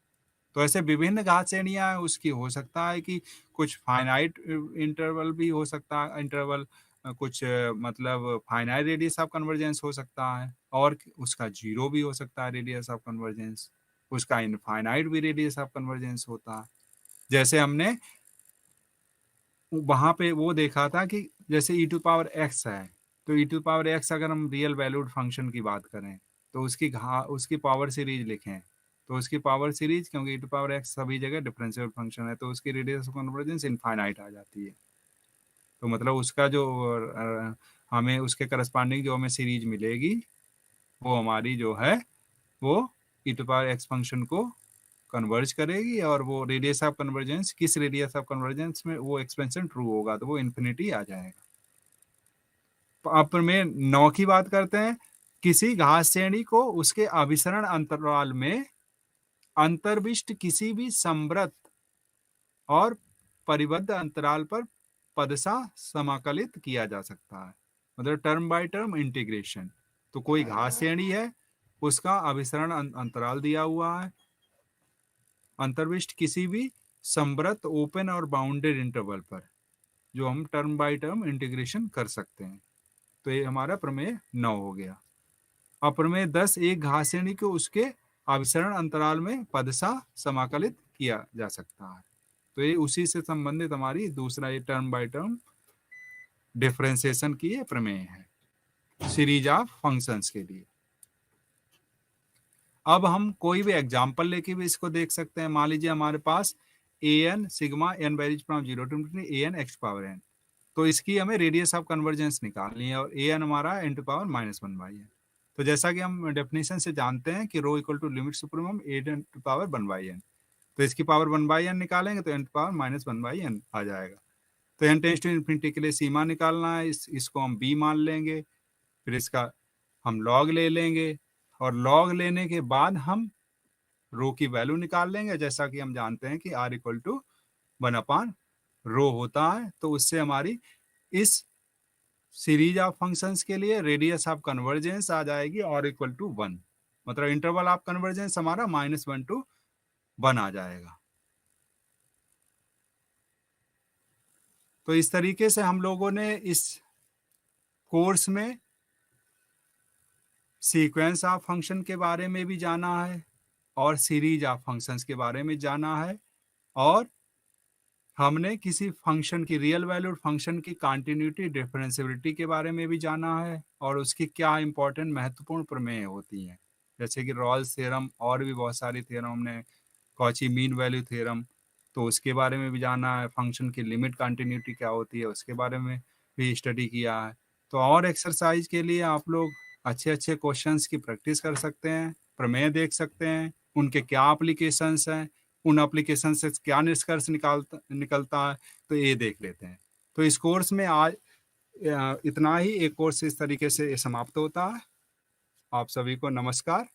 तो ऐसे विभिन्न घात श्रेणियां हैं उसकी, हो सकता है कि कुछ फाइनाइट इंटरवल भी हो सकता है, इंटरवल कुछ मतलब फाइनाइट रेडियस ऑफ कन्वर्जेंस हो सकता है, और उसका जीरो भी हो सकता है रेडियस ऑफ कन्वर्जेंस, उसका इनफाइनाइट भी रेडियस ऑफ कन्वर्जेंस होता है। जैसे हमने वहां पे वो देखा था कि जैसे e टू पावर x है, तो e टू पावर x अगर हम रियल वैल्यूड फंक्शन की बात करें तो उसकी पावर सीरीज लिखें, तो उसकी पावर सीरीज, क्योंकि e टू पावर x सभी जगह डिफरेंशियल फंक्शन है, तो उसकी रेडियस ऑफ कन्वर्जेंस इनफाइनाइट आ जाती है। तो मतलब उसका जो हमें उसके करस्पॉन्डिंग जो हमें सीरीज मिलेगी वो हमारी जो है वो e to power x function को कन्वर्ज करेगी, और वो रेडियस ऑफ कन्वर्जेंस, किस रेडियस ऑफ कन्वर्जेंस में वो एक्सपेंशन ट्रू होगा तो वो इन्फिनिटी आ जाएगा। अब में 9 की बात करते हैं। किसी घात श्रेणी को उसके अभिसरण अंतराल में अंतर्विष्ट किसी भी संवृत और परिबद्ध अंतराल पर पदशः समाकलित किया जा सकता है, मतलब टर्म बाय टर्म इंटीग्रेशन। तो कोई घात श्रेणी है, उसका अभिसरण अंतराल दिया हुआ है, अंतर्विष्ट किसी भी संवृत ओपन और बाउंडेड इंटरवल पर, जो हम टर्म बाय टर्म इंटीग्रेशन कर सकते हैं। तो ये हमारा प्रमेय 9 हो गया। अब प्रमेय 10, एक घात श्रेणी को उसके अभिसरण अंतराल में पदशः समाकलित किया जा सकता है। तो ये उसी से संबंधित हमारी दूसरा ये टर्म बाय टर्म डिफरेंशिएशन की ये प्रमेय है सीरीज ऑफ फंक्शंस के लिए। अब हम कोई भी एग्जाम्पल लेके भी इसको देख सकते हैं। मान लीजिए हमारे पास an sigma n varies from 0 to infinity an x power n, तो इसकी हमें रेडियस ऑफ कन्वर्जेंस निकालनी है, और an हमारा n टू पावर -1/n। तो जैसा कि हम डेफिनेशन से जानते हैं कि rho equal to limit supremum an to power 1/n, तो इसकी पावर 1/n निकालेंगे तो n टू पावर -1/n आ जाएगा। तो n टेंड्स टू इंफिनिटी के लिए सीमा निकालना है, इसको हम b मान लेंगे, फिर इसका हम लॉग ले लेंगे, और लॉग लेने के बाद हम रो की वैल्यू निकाल लेंगे, जैसा कि हम जानते हैं कि r इक्वल टू 1/रो होता है। तो उससे हमारी इस सीरीज ऑफ फंक्शंस के लिए रेडियस ऑफ कन्वर्जेंस आ जाएगी r इक्वल टू 1, मतलब इंटरवल ऑफ कन्वर्जेंस हमारा -1 to 1 आ जाएगा। तो इस तरीके से हम लोगों ने इस कोर्स में सीक्वेंस ऑफ फंक्शन के बारे में भी जाना है और सीरीज ऑफ फंक्शंस के बारे में जाना है, और हमने किसी फंक्शन की रियल वैल्यूड फंक्शन की कॉन्टिन्यूटी डिफरेंशिएबिलिटी के बारे में भी जाना है, और उसकी क्या इंपॉर्टेंट महत्वपूर्ण प्रमेय होती हैं, जैसे कि रॉल्स थ्योरम और भी बहुत सारी थ्योरम, हमने कॉची मीन वैल्यू थ्योरम, तो उसके बारे में भी जाना है। फंक्शन की लिमिट कॉन्टिन्यूटी क्या होती है उसके बारे में भी स्टडी किया है। तो और एक्सरसाइज के लिए आप लोग अच्छे अच्छे क्वेश्चंस की प्रैक्टिस कर सकते हैं, प्रमेय देख सकते हैं, उनके क्या एप्लीकेशंस हैं, उन एप्लीकेशन से क्या निष्कर्ष निकलता है, तो ये देख लेते हैं। तो इस कोर्स में आज इतना ही। एक कोर्स इस तरीके से समाप्त होता है। आप सभी को नमस्कार।